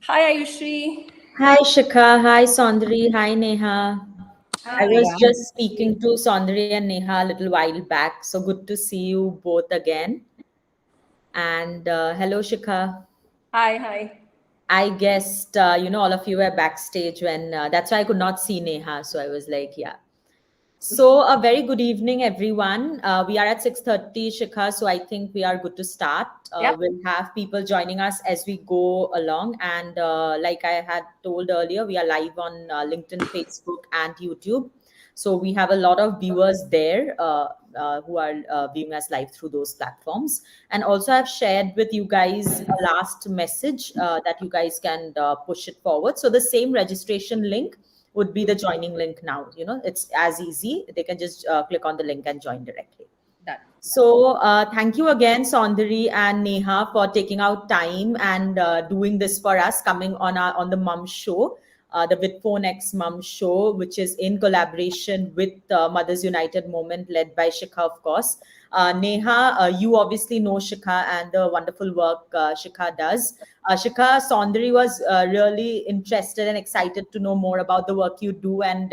Hi, Ayushree. Hi Shikha, hi Soundari, hi Neha. I Hi. was just speaking to Soundari and Neha a little while back, so good to see you both again. And hello Shikha. Hi, hi. I guessed all of you were backstage when that's why I could not see Neha. So I was like, yeah. So a very good evening, everyone. We are at 6:30, Shikha, so I think we are good to start. Yep. We'll have people joining us as we go along, and like I had told earlier, we are live on LinkedIn, Facebook, and YouTube. So we have a lot of viewers there who are viewing us live through those platforms. And also, I've shared with you guys a last message that you guys can push it forward. So the same registration link would be the joining link now. It's as easy. They can just click on the link and join directly. Done. So thank you again, Soundari and Neha, for taking out time and doing this for us, coming on the Mum Show, the Vidphone X Mum Show, which is in collaboration with Mothers United Movement, led by Shikha, of course. Neha, you obviously know Shikha and the wonderful work Shikha does. Shikha, Soundari was really interested and excited to know more about the work you do, and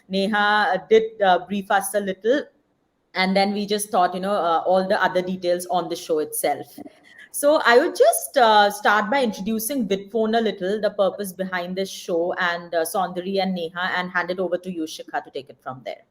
Neha did brief us a little, and then we just thought all the other details on the show itself. So I would just start by introducing Vidphone a little, the purpose behind this show, and Soundari and Neha, and hand it over to you, Shikha, to take it from there.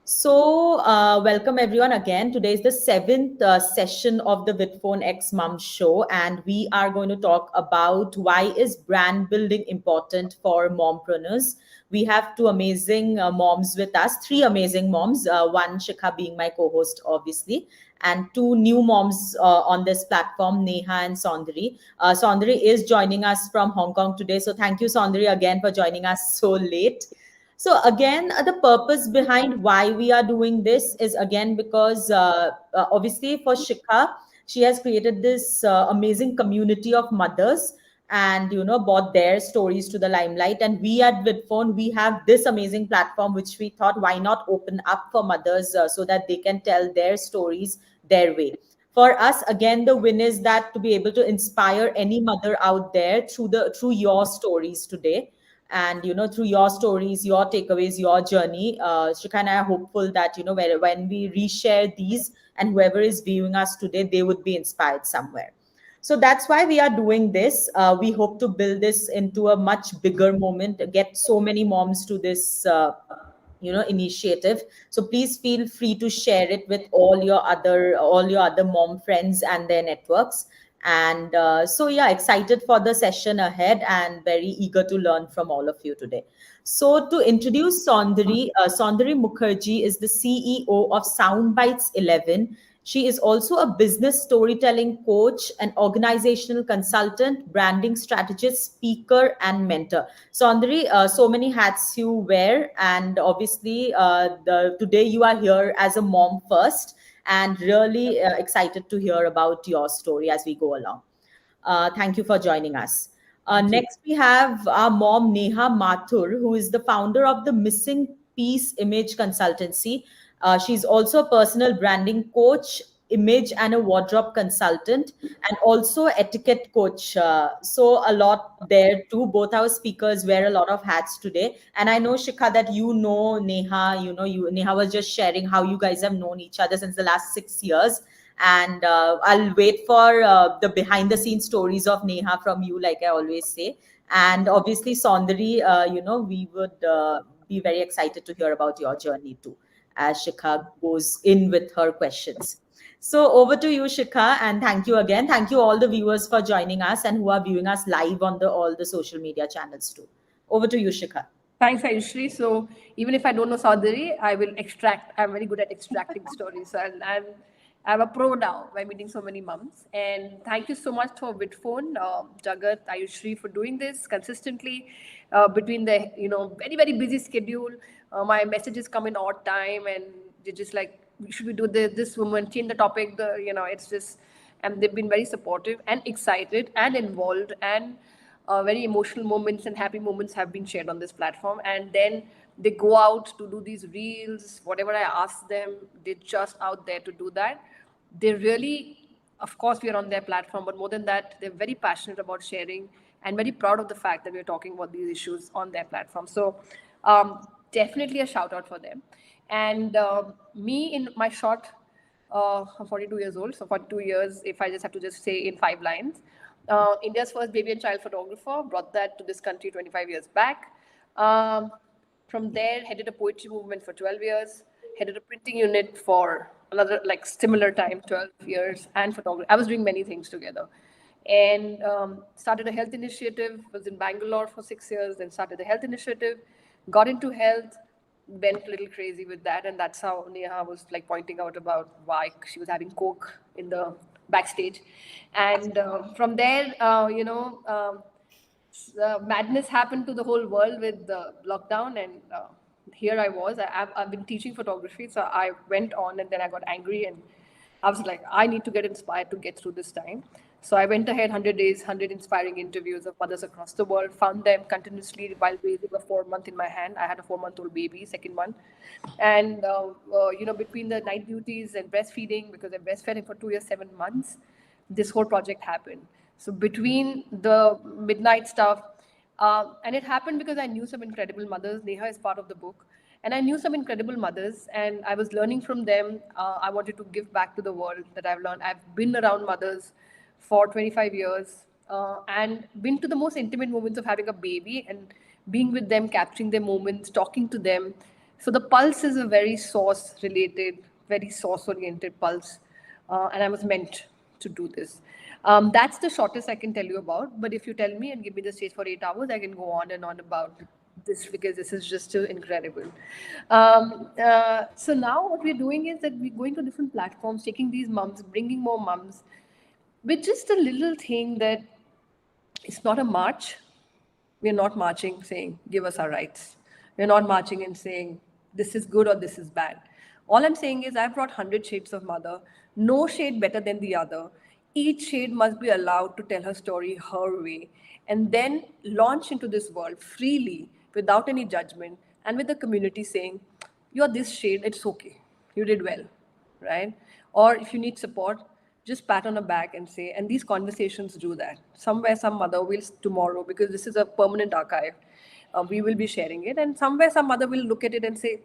So, welcome everyone again. Today is the seventh session of the Vidphone X Mom Show, and we are going to talk about why is brand building important for mompreneurs. We have two amazing moms with us, three amazing moms. One Shikha being my co-host, obviously, and two new moms on this platform, Neha and Soundari. Soundari is joining us from Hong Kong today, so thank you, Soundari, again for joining us so late. So again, the purpose behind why we are doing this is again because obviously for Shikha, she has created this amazing community of mothers and brought their stories to the limelight. And we at Vidphone, we have this amazing platform which we thought why not open up for mothers so that they can tell their stories their way. For us, again, the win is that to be able to inspire any mother out there through your stories today, and through your stories, your takeaways, your journey. Shikha and I are hopeful that when we reshare these, and whoever is viewing us today, they would be inspired somewhere. So that's why we are doing this. We hope to build this into a much bigger moment, get so many moms to this initiative. So please feel free to share it with all your other mom friends and their networks. And so yeah, excited for the session ahead and very eager to learn from all of you today. So to introduce Soundari Mukherjea is the CEO of Soundbites 11. She is also a business storytelling coach, an organizational consultant, branding strategist, speaker, and mentor. Soundari, so many hats you wear, and obviously, today you are here as a mom first, and really excited to hear about your story as we go along. Thank you for joining us. Thank you. Next, we have our mom, Neha Mathur, who is the founder of the Missing Piece Image Consultancy. She's also a personal branding coach, image and a wardrobe consultant, and also etiquette coach. So a lot there too. Both our speakers wear a lot of hats today. And I know, Shikha, that Neha. Neha was just sharing how you guys have known each other since the last 6 years. And I'll wait for the behind the scenes stories of Neha from you, like I always say. And obviously, Soundari, we would be very excited to hear about your journey too, as Shikha goes in with her questions. So over to you, Shikha, and thank you again. Thank you all the viewers for joining us and who are viewing us live on all the social media channels too. Over to you, Shikha. Thanks, Ayushree. So even if I don't know Soundari, I will extract. I'm very good at extracting stories, and I'm a pro now by meeting so many moms. And thank you so much for Vidphone, Jagat, Ayushree for doing this consistently between the very very busy schedule. My messages come in odd time, and they're just like, should we do this woman change the topic? It's just, and they've been very supportive and excited and involved, and very emotional moments and happy moments have been shared on this platform. And then they go out to do these reels, whatever I ask them, they're just out there to do that. They really, of course, we are on their platform, but more than that, they're very passionate about sharing and very proud of the fact that we're talking about these issues on their platform. So definitely a shout out for them. And me in my short, I'm 42 years old, so 42 years, if I just have to just say in 5 lines, India's first baby and child photographer, brought that to this country 25 years back. Um, from there, headed a poetry movement for 12 years, headed a printing unit for another like similar time, 12 years, and photography. I was doing many things together. And started a health initiative, was in Bangalore for 6 years, then started the health initiative, got into health, went a little crazy with that. And that's how Neha was like pointing out about why she was having Coke in the backstage. And from there, madness happened to the whole world with the lockdown, and here I was. I've been teaching photography, so I went on, and then I got angry, and I was like, I need to get inspired to get through this time. So I went ahead, 100 days, 100 inspiring interviews of mothers across the world, found them continuously while raising a 4 month in my hand. I had a 4 month old baby, second one. And, between the night duties and breastfeeding, because I breastfed him for 2 years, 7 months, this whole project happened. So between the midnight stuff, and it happened because I knew some incredible mothers. Neha is part of the book. And I knew some incredible mothers, and I was learning from them. I wanted to give back to the world that I've learned. I've been around mothers for 25 years and been to the most intimate moments of having a baby and being with them, capturing their moments, talking to them. So the pulse is a very source related, very source oriented pulse. And I was meant to do this. That's the shortest I can tell you about. But if you tell me and give me the stage for 8 hours, I can go on and on about this because this is just incredible. So now what we're doing is that we're going to different platforms, taking these moms, bringing more moms, with just a little thing that it's not a march. We're not marching saying, give us our rights. We're not marching and saying, this is good or this is bad. All I'm saying is, I've brought 100 shades of mother, no shade better than the other. Each shade must be allowed to tell her story her way, and then launch into this world freely without any judgment and with the community saying, you're this shade, it's okay. You did well, right? Or if you need support, just pat on the back and say, and these conversations do that. Somewhere, some mother will tomorrow, because this is a permanent archive, we will be sharing it. And somewhere, some mother will look at it and say,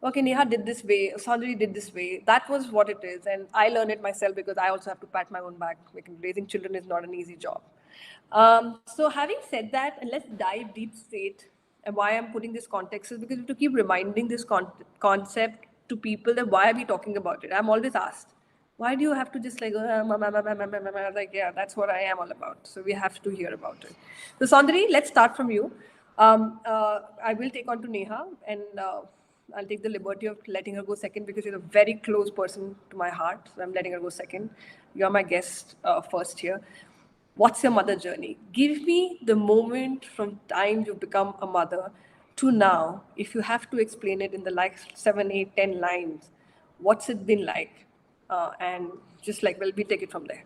okay, Neha did this way, Soundari did this way. That was what it is. And I learned it myself because I also have to pat my own back, because raising children is not an easy job. So having said that, and let's dive deep straight. And why I'm putting this context is because we have to keep reminding this concept to people that why are we talking about it? I'm always asked, why do you have to just like, like, yeah, that's what I am all about. So we have to hear about it. So Soundari, let's start from you. I will take on to Neha, and I'll take the liberty of letting her go second because you're a very close person to my heart. So I'm letting her go second. You're my guest first here. What's your mother journey? Give me the moment from time you become a mother to now. If you have to explain it in the like 7, 8, 10 lines, what's it been like? And just like, well, we take it from there.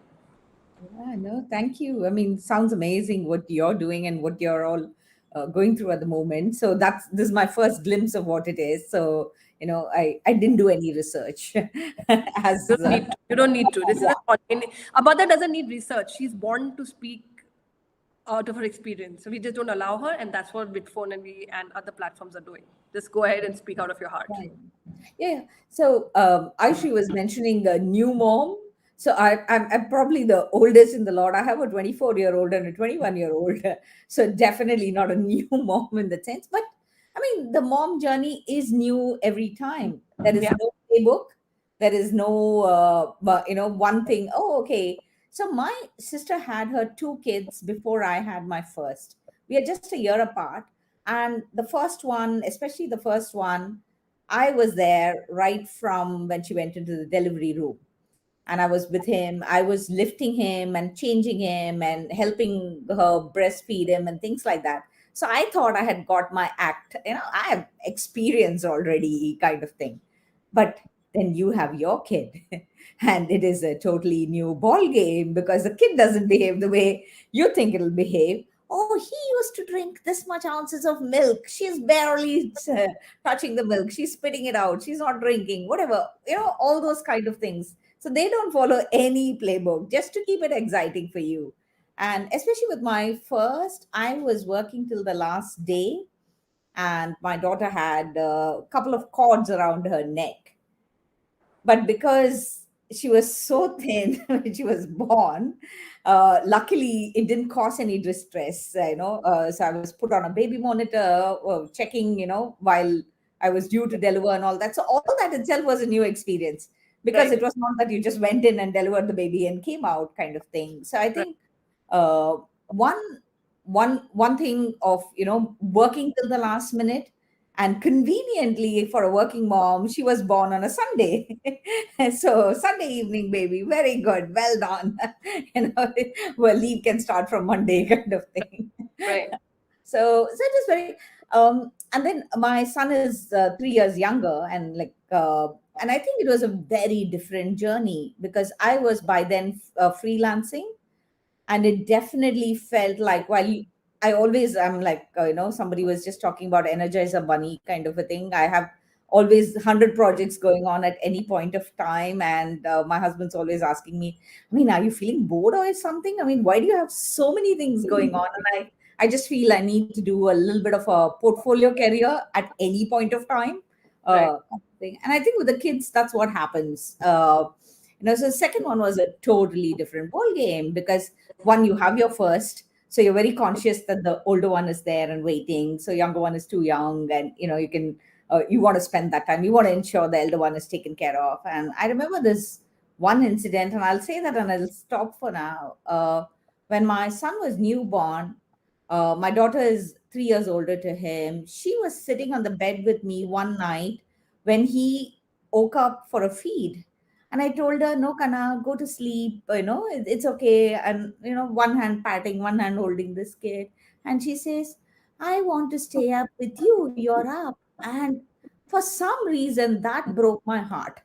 Yeah, no, thank you. I mean, sounds amazing what you're doing and what you're all going through at the moment. So this is my first glimpse of what it is. So I didn't do any research as You don't need to. You don't need to. This is a mother doesn't need research. She's born to speak out of her experience. So we just don't allow her, and that's what Vidphone and other platforms are doing. Just go ahead and speak out of your heart. Right. Yeah. So Ayushree was mentioning the new mom. So I'm probably the oldest in the lot. I have a 24-year-old and a 21-year-old. So definitely not a new mom in the sense. But I mean, the mom journey is new every time. There is Yeah. no playbook. There is no, one thing. Oh, okay. So my sister had her two kids before I had my first. We are just a year apart. And the first one, especially the first one, I was there right from when she went into the delivery room. And I was with him. I was lifting him and changing him and helping her breastfeed him and things like that. So I thought I had got my act. I have experience already, kind of thing. But then you have your kid, and it is a totally new ball game because the kid doesn't behave the way you think it'll behave. Oh, he used to drink this much ounces of milk. She's barely touching the milk. She's spitting it out. She's not drinking, whatever, all those kind of things. So they don't follow any playbook just to keep it exciting for you. And especially with my first, I was working till the last day, and my daughter had a couple of cords around her neck. But because she was so thin when she was born, luckily it didn't cause any distress, so I was put on a baby monitor, checking, while I was due to deliver and all that. So all that itself was a new experience, because Right. it was not that you just went in and delivered the baby and came out kind of thing. So I Right. think uh, one one thing of, working till the last minute, and conveniently for a working mom, she was born on a Sunday. So Sunday evening baby, very good, well done. you know well, leave can start from Monday kind of thing. Right. So it is very and then my son is 3 years younger, and I think it was a very different journey, because I was by then freelancing, and it definitely felt like, while I always am like, somebody was just talking about energizer bunny kind of a thing. I have always 100 projects going on at any point of time, and my husband's always asking me, I mean, are you feeling bored or something? I mean, why do you have so many things going on? And I just feel I need to do a little bit of a portfolio career at any point of time. Right. Thing. And I think with the kids, that's what happens. So the second one was a totally different ball game, because one, you have your first, so you're very conscious that the older one is there and waiting, so younger one is too young, and you can you want to spend that time, you want to ensure the elder one is taken care of. And I remember this one incident, and I'll say that and I'll stop for now. When my son was newborn, my daughter is 3 years older to him. She was sitting on the bed with me one night when he woke up for a feed. And I told her, no, Khanna, go to sleep. It's okay. And, one hand patting, one hand holding this kid. And she says, I want to stay up with you. You're up. And for some reason, that broke my heart.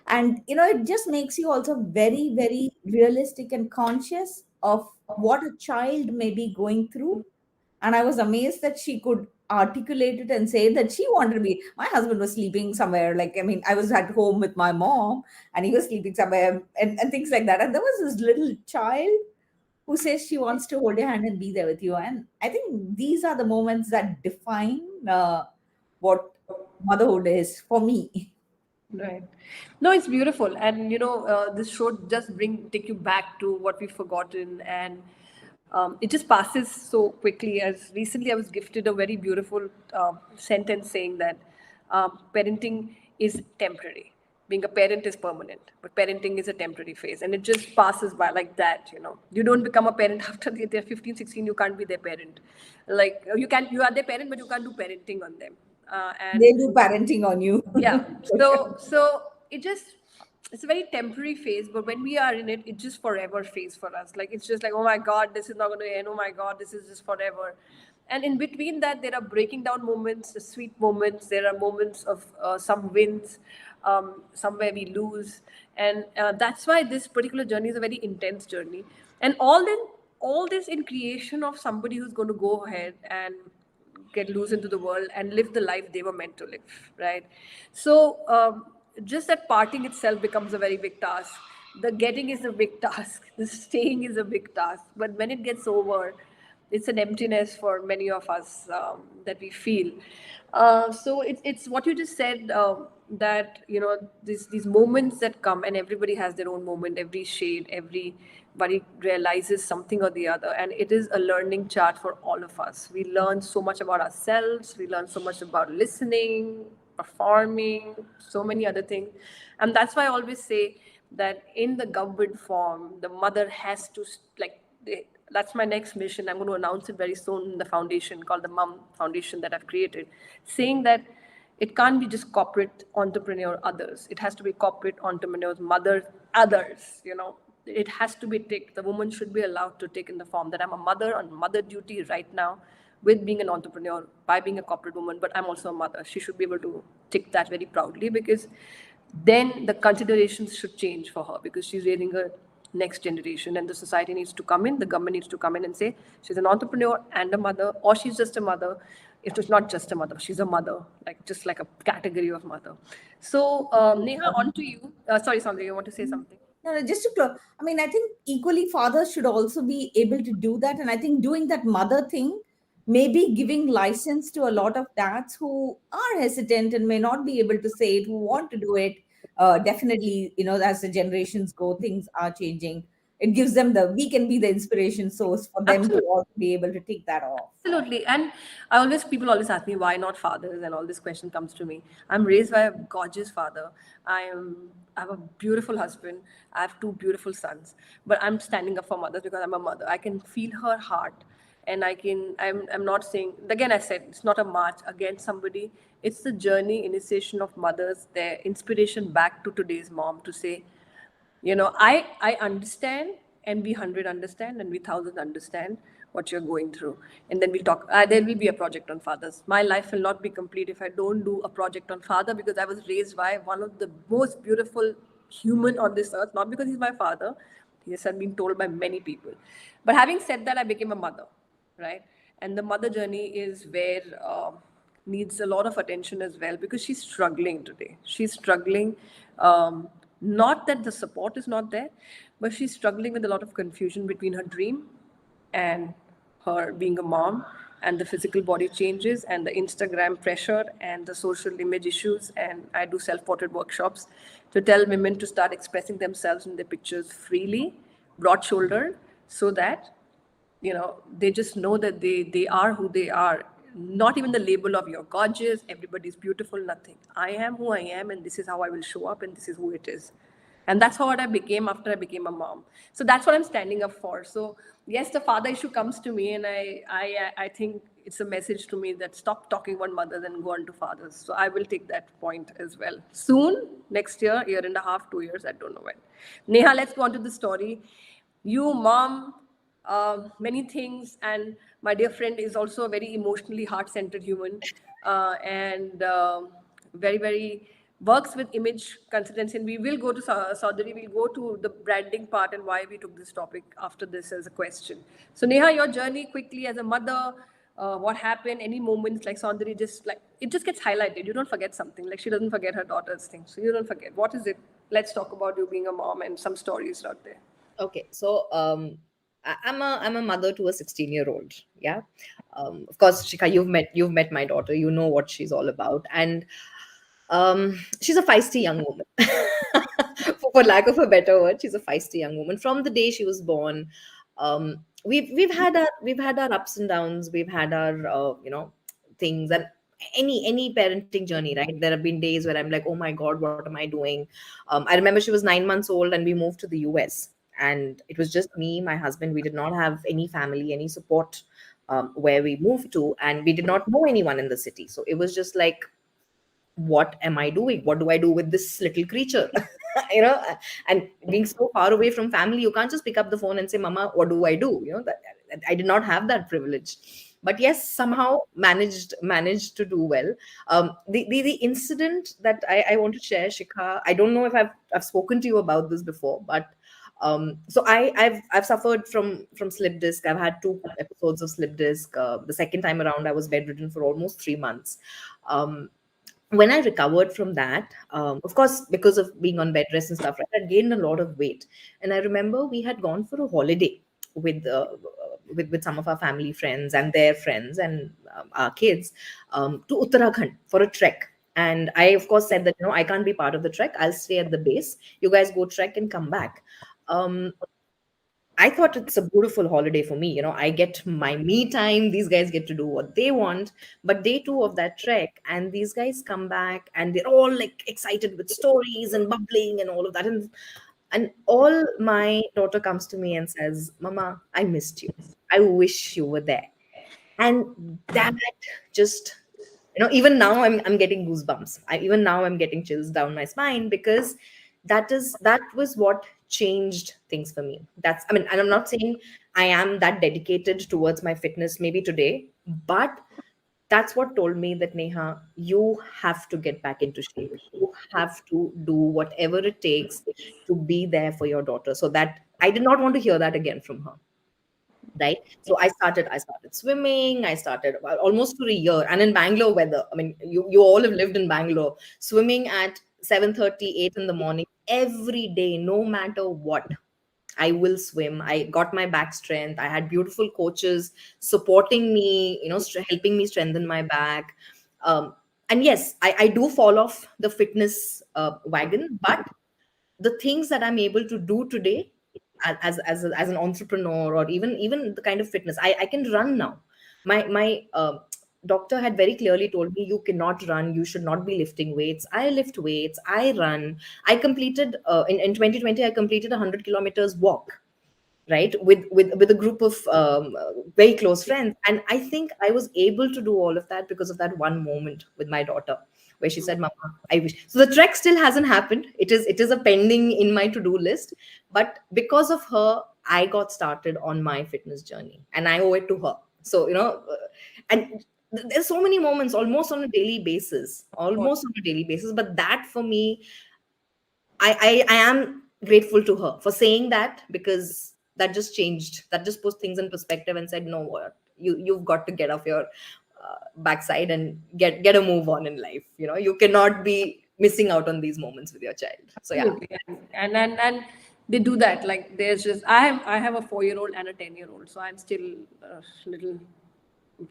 And it just makes you also very, very realistic and conscious of what a child may be going through. And I was amazed that she could articulate it and say that she wanted to be. My husband was sleeping somewhere, like, I mean, I was at home with my mom, and he was sleeping somewhere, and things like that. And there was this little child who says she wants to hold your hand and be there with you. And I think these are the moments that define what motherhood is for me. Right. No, it's beautiful, and this show just take you back to what we've forgotten, and it just passes so quickly. As recently, I was gifted a very beautiful sentence saying that parenting is temporary. Being a parent is permanent, but parenting is a temporary phase, and it just passes by like that. You don't become a parent after they're 15, 16. You can't be their parent. Like you are their parent, but you can't do parenting on them. And They do parenting on you. yeah, so it just, it's a very temporary phase, but when we are in it, it's just forever phase for us. Like it's just like, oh my god, this is not going to end, oh my god, this is just forever. And in between that, there are breaking down moments, the sweet moments, there are moments of some wins, somewhere we lose. And that's why this particular journey is a very intense journey. And all this in creation of somebody who's going to go ahead and get loose into the world and live the life they were meant to live, right? So just that parting itself becomes a very big task. The getting is a big task. The staying is a big task. But when it gets over, it's an emptiness for many of us that we feel. So it's what you just said, that these moments that come, and everybody has their own moment, every shade, everybody realizes something or the other, and it is a learning chart for all of us. We learn so much about ourselves, we learn so much about listening, performing, so many other things. And that's why I always say that in the government form, the mother has to, that's my next mission. I'm going to announce it very soon in the foundation called the Mum Foundation that I've created, saying that it can't be just corporate entrepreneur others. It has to be corporate entrepreneurs, mothers, others. It has to be ticked. The woman should be allowed to tick in the form that I'm a mother on mother duty right now, with being an entrepreneur, by being a corporate woman, but I'm also a mother. She should be able to tick that very proudly, because then the considerations should change for her, because she's raising a next generation, and the society needs to come in, the government needs to come in and say she's an entrepreneur and a mother, or she's just a mother. If it's not just a mother, she's a mother, just like a category of mother. So Neha, on to you. Sorry, Soundari, you want to say something? No, no, just to close. I mean, I think equally fathers should also be able to do that. And I think doing that mother thing, maybe giving license to a lot of dads who are hesitant and may not be able to say it, who want to do it. Definitely, as the generations go, things are changing. It gives them we can be the inspiration source for them to Absolutely. also be able to take that off. Absolutely. And people always ask me why not fathers, and all this question comes to me. I'm raised by a gorgeous father. I have a beautiful husband. I have two beautiful sons. But I'm standing up for mothers because I'm a mother. I can feel her heart. And I'm not saying, again, I said, it's not a march against somebody. It's the journey, initiation of mothers, their inspiration back to today's mom to say, I understand, and we 100 understand, and we 1,000 understand what you're going through. And then we'll talk. There will be a project on fathers. My life will not be complete if I don't do a project on father, because I was raised by one of the most beautiful human on this earth, not because he's my father. He has been told by many people. But having said that, I became a mother, right? And the mother journey is where needs a lot of attention as well, because she's struggling today. She's struggling. Not that the support is not there, but she's struggling with a lot of confusion between her dream and her being a mom, and the physical body changes and the Instagram pressure and the social image issues. And I do self-portrait workshops to tell women to start expressing themselves in their pictures freely, broad shouldered, so that they just know that they are who they are. Not even the label of you're gorgeous, everybody's beautiful, nothing. I am who I am, and this is how I will show up, and this is who it is. And that's what I became after I became a mom. So that's what I'm standing up for. So yes, the father issue comes to me, and I think it's a message to me that stop talking about mothers and go on to fathers. So I will take that point as well soon, next year and a half, 2 years, I don't know when. Neha, let's go on to the story. You, mom, many things, and my dear friend is also a very emotionally heart-centered human, and very, very works with image consultancy. And we will go to Soundari, we'll go to the branding part and why we took this topic after this as a question. So Neha, your journey quickly as a mother, what happened, any moments like Soundari, just like it just gets highlighted. You don't forget something, like she doesn't forget her daughter's thing. So you don't forget. What is it? Let's talk about you being a mom and some stories out there. Okay, so I'm a mother to a 16-year-old. Yeah, of course, Shikha, you've met my daughter. You know what she's all about, and she's a feisty young woman. For lack of a better word, she's a feisty young woman. From the day she was born, we've had our ups and downs. We've had our things, and any parenting journey, right? There have been days where I'm like, oh my god, what am I doing? I remember she was 9 months old and we moved to the US, and it was just me, my husband. We did not have any family, any support, where we moved to, and we did not know anyone in the city. So it was just like, what am I doing? What do I do with this little creature? you know, and being so far away from family, you can't just pick up the phone and say, Mama, what do I do? That I did not have that privilege. But yes, somehow managed to do well. The incident that I want to share, Shikha, I don't know if I've spoken to you about this before, but so I've suffered from slip disc. I've had 2 episodes of slip disc. The second time around, I was bedridden for almost 3 months. Um, when I recovered from that, of course, because of being on bed rest and stuff, right, I gained a lot of weight. And I remember we had gone for a holiday with with some of our family friends and their friends and our kids, to Uttarakhand for a trek. And I, of course, said that, I can't be part of the trek. I'll stay at the base. You guys go trek and come back. Um, I thought it's a beautiful holiday for me. I get my me time. These guys get to do what they want. But day two of that trek, and these guys come back and they're all like excited with stories and bubbling and all of that. And all my daughter comes to me and says, Mama, I missed you. I wish you were there. And that just, even now I'm getting goosebumps. Even now I'm getting chills down my spine, because that was what changed things for me. And I'm not saying I am that dedicated towards my fitness maybe today, but that's what told me that, Neha, you have to get back into shape. You have to do whatever it takes to be there for your daughter. So that I did not want to hear that again from her. Right. So I started swimming. I started, well, almost for a year. And in Bangalore weather, I mean, you all have lived in Bangalore. Swimming at 7:30, 8 in the morning every day, no matter what. I will swim. I got my back strength. I had beautiful coaches supporting me, helping me strengthen my back. Um, and yes, I do fall off the fitness wagon, but the things that I'm able to do today as an entrepreneur, or even the kind of fitness I can run now. My doctor had very clearly told me, you cannot run, you should not be lifting weights. I lift weights, I run. I completed in 2020, I completed 100 kilometers walk, right, with a group of very close friends. And I think I was able to do all of that because of that one moment with my daughter, where she said, Mama, I wish. So the trek still hasn't happened. It is a pending in my to-do list, but because of her, I got started on my fitness journey, and I owe it to her. So and there's so many moments, almost on a daily basis, but that for me, I am grateful to her for saying that, because that just changed, that just put things in perspective and said, no, what, you've got to get off your backside and get a move on in life. You cannot be missing out on these moments with your child. So yeah. Absolutely. And they do that. Like there's just I have a 4-year-old and a 10-year-old, so I'm still a little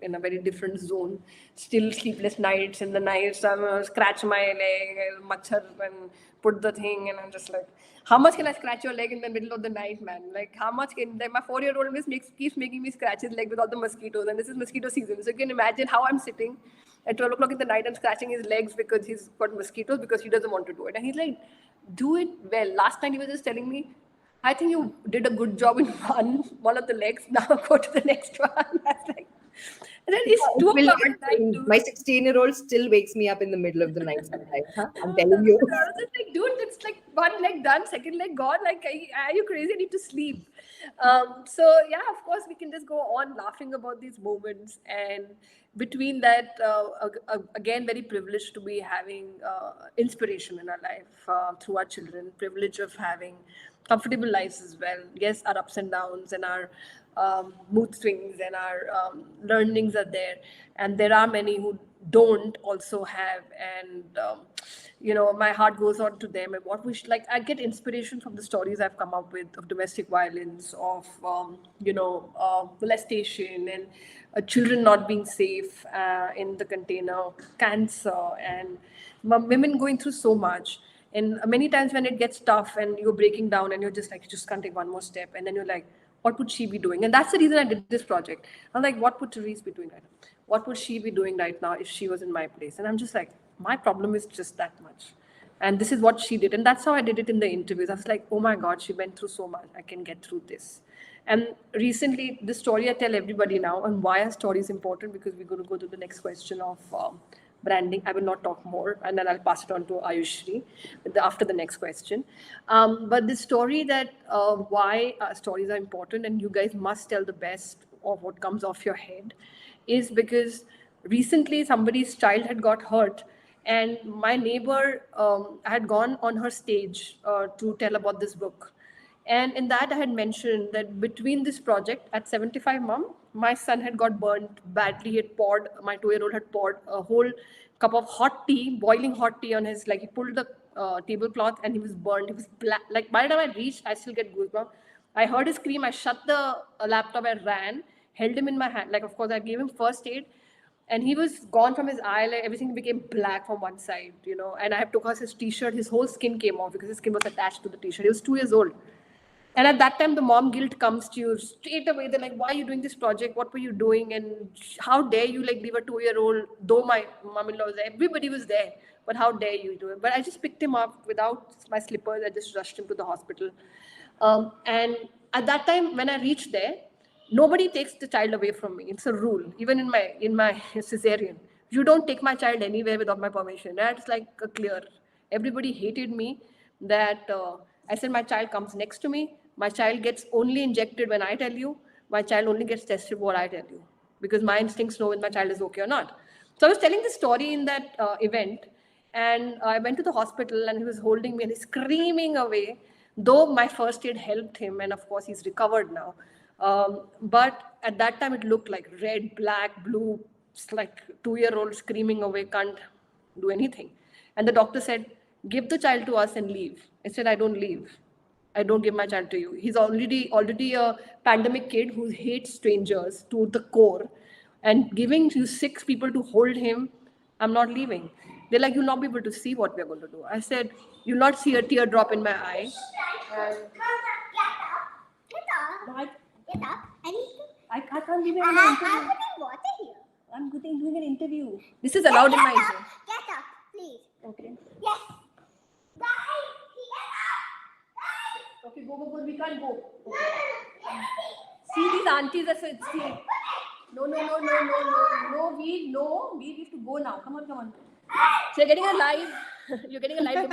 in a very different zone. Still sleepless nights. In the nights, I'm scratch my leg, Mathur, and put the thing, and I'm just like, how much can I scratch your leg in the middle of the night, man? Like how much can like my 4-year-old keeps making me scratch his leg with all the mosquitoes, and this is mosquito season, so you can imagine how I'm sitting at 12 o'clock in the night and scratching his legs because he's got mosquitoes, because he doesn't want to do it. And he's like, do it well. Last night he was just telling me, I think you did a good job in one of the legs. Now go to the next one. I was like, and then it's 2 Will o'clock not at night, change. dude. My 16-year-old still wakes me up in the middle of the night sometimes. Huh? I'm I telling you. was just like, dude, it's like one leg done, second leg gone. Like, are you crazy? I need to sleep. So yeah, of course, we can just go on laughing about these moments. And between that, again, very privileged to be having inspiration in our life through our children. Privilege of having comfortable lives as well. Yes, our ups and downs and our mood swings and our learnings are there, and there are many who don't also have. And my heart goes on to them. And what we should, like, I get inspiration from the stories I've come up with of domestic violence, of molestation, and children not being safe in the container, cancer, and women going through so much. And many times when it gets tough and you're breaking down and you're just like, you just can't take one more step, and then you're like, what would she be doing? And that's the reason I did this project. I'm like, what would Therese be doing right now? What would she be doing right now if she was in my place? And I'm just like, my problem is just that much. And this is what she did. And that's how I did it in the interviews. I was like, oh my God, she went through so much. I can get through this. And recently, the story I tell everybody now, and why our story is important, because we're going to go to the next question of branding. I will not talk more, and then I'll pass it on to Ayushree after the next question. But the story that why stories are important, and you guys must tell the best of what comes off your head, is because recently somebody's child had got hurt, and my neighbor had gone on her stage to tell about this book. And in that, I had mentioned that between this project at 75 mom, my son had got burnt badly. He had poured, my 2-year-old had poured a whole cup of hot tea, boiling hot tea on his, like he pulled the tablecloth and he was burned. He was black. Like by the time I reached, I still get goosebumps. I heard his scream. I shut the laptop and ran, held him in my hand. Like, of course, I gave him first aid. And he was gone from his eye, like everything became black from one side, and I took off his t-shirt, his whole skin came off because his skin was attached to the t-shirt. He was 2 years old. And at that time, the mom guilt comes to you straight away. They're like, why are you doing this project? What were you doing? And how dare you like leave a 2-year-old, though my mom-in-law was there, everybody was there, but how dare you do it? But I just picked him up without my slippers. I just rushed him to the hospital. And at that time, when I reached there, nobody takes the child away from me. It's a rule, even in my cesarean. You don't take my child anywhere without my permission. That's like a clear. Everybody hated me that I said my child comes next to me. My child gets only injected when I tell you. My child only gets tested what I tell you, because my instincts know when my child is okay or not. So I was telling the story in that event, and I went to the hospital, and he was holding me and he's screaming away, though my first aid helped him, and of course he's recovered now. But at that time it looked like red, black, blue. It's like 2-year-old screaming away, can't do anything. And the doctor said, give the child to us and leave. I said, I don't leave. I don't give my child to you. He's already a pandemic kid who hates strangers to the core, and giving you 6 people to hold him, I'm not leaving. They're like, you'll not be able to see what we're going to do. I said, you'll not see a teardrop in my eye. And Get up. I can't give you an I'm interview. putting water here. I'm doing an interview. This is allowed in my Get show. up. Get up, please. Okay. Yes. Guys, get up. Okay, go. We can't go. Okay. See these aunties are so see. No. We need to go now. Come on. So you're getting a live. You're getting a live.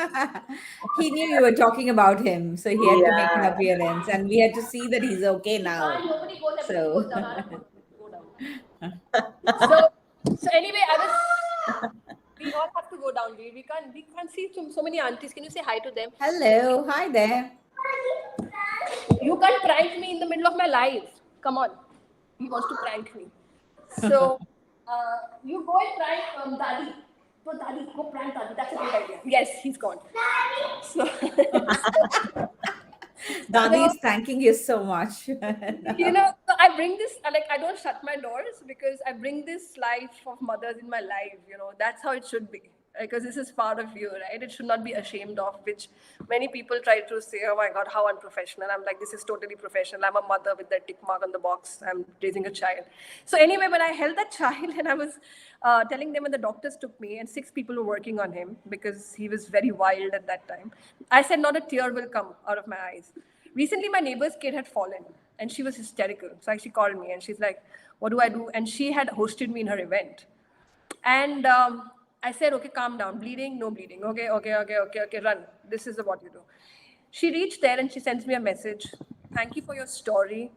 He knew you were talking about him, so he had to make an Yeah. appearance, and we had to see that he's okay now. Nobody goes. So- Everybody goes down. Go down. So anyway, we all have to go down. We can't see so many aunties. Can you say hi to them? Hello, hi there. You can't prank me in the middle of my life. Come on. He wants to prank me. So, you go and prank Daddy. Go prank Daddy. That's a great idea. Yes, he's gone. So, Dadi is thanking you so much. so I bring this, I don't shut my doors because I bring this life of mothers in my life. That's how it should be. Because this is part of you, right? It should not be ashamed of, which many people try to say, oh my God, how unprofessional. I'm like, this is totally professional. I'm a mother with that tick mark on the box. I'm raising a child. So anyway, when I held that child and I was telling them when the doctors took me and 6 people were working on him because he was very wild at that time, I said, not a tear will come out of my eyes. Recently, my neighbor's kid had fallen and she was hysterical. So she called me and she's like, what do I do? And she had hosted me in her event. And I said, okay, calm down. Bleeding? No bleeding. Okay, run. This is what you do. She reached there and she sends me a message. Thank you for your story.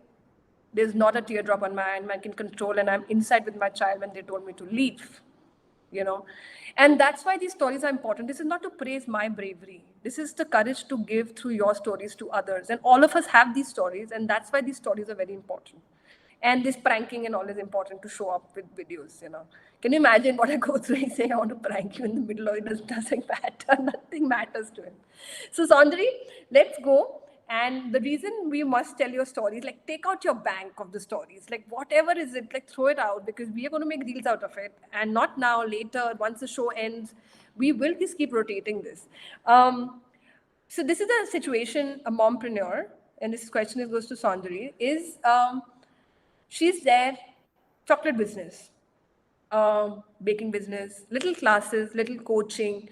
There's not a teardrop on my eye. I can control, and I'm inside with my child when they told me to leave. And that's why these stories are important. This is not to praise my bravery. This is the courage to give through your stories to others. And all of us have these stories, and that's why these stories are very important. And this pranking and all is important to show up with videos. Can you imagine what I go through? I say, I want to prank you in the middle of it. Doesn't matter. Nothing matters to him. So Soundari, let's go. And the reason we must tell your stories, take out your bank of the stories, whatever is it, throw it out, because we are going to make reels out of it. And not now, later, once the show ends, we will just keep rotating this. So this is a situation, a mompreneur, and this question goes to Soundari, is she's there, chocolate business, baking business, little classes, little coaching.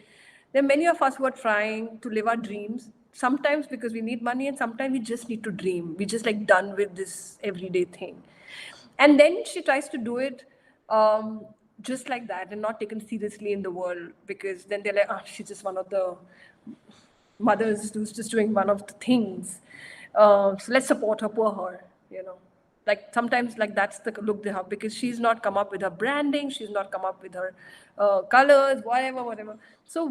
There are many of us who are trying to live our dreams, sometimes because we need money and sometimes we just need to dream. We're just done with this everyday thing. And then she tries to do it just like that and not taken seriously in the world, because then they're like, oh, she's just one of the mothers who's just doing one of the things. So let's support her, poor her, sometimes that's the look they have, because she's not come up with her branding, she's not come up with her colors, whatever. So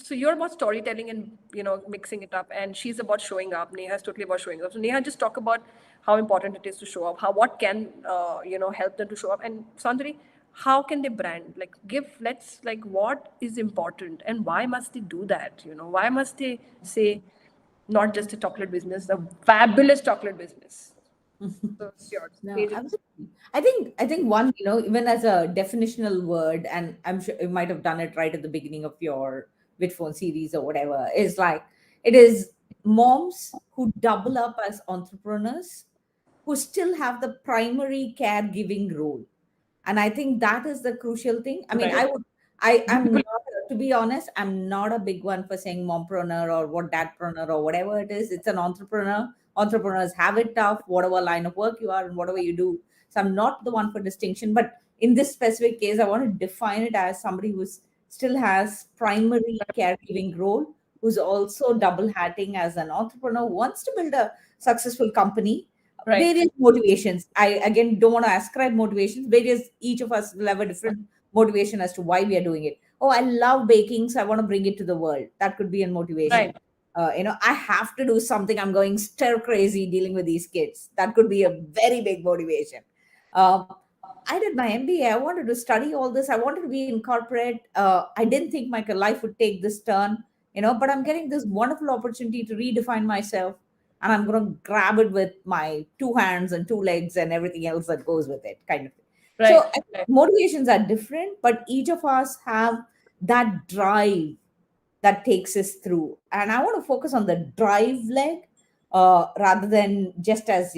you're about storytelling and mixing it up, and she's about showing up. Neha is totally about showing up. So Neha, just talk about how important it is to show up, what can help them to show up. And Soundari, how can they brand? What is important and why must they do that? Why must they say not just a chocolate business, a fabulous chocolate business? So it's yours. No, Pages. absolutely. I think one, even as a definitional word, and I'm sure you might have done it right at the beginning of your Vidphone series or whatever, is it is moms who double up as entrepreneurs who still have the primary caregiving role. And I think that is the crucial thing. I mean, Right. I'm not, to be honest, I'm not a big one for saying mompreneur or what dadpreneur or whatever it is. It's an entrepreneur. Entrepreneurs have it tough, whatever line of work you are and whatever you do. So I'm not the one for distinction. But in this specific case, I want to define it as somebody who still has primary caregiving role, who's also double hatting as an entrepreneur, who wants to build a successful company. Right. Various motivations. I again don't want to ascribe motivations. Each of us will have a different motivation as to why we are doing it. Oh, I love baking, so I want to bring it to the world. That could be a motivation. Right. I have to do something. I'm going stir crazy dealing with these kids. That could be a very big motivation. I did my MBA. I wanted to study all this. I wanted to be in corporate. I didn't think my life would take this turn. but I'm getting this wonderful opportunity to redefine myself, and I'm going to grab it with my two hands and two legs and everything else that goes with it, kind of thing. So Right. I think Right. motivations are different, but each of us have that drive that takes us through. And I want to focus on the drive leg, rather than just as,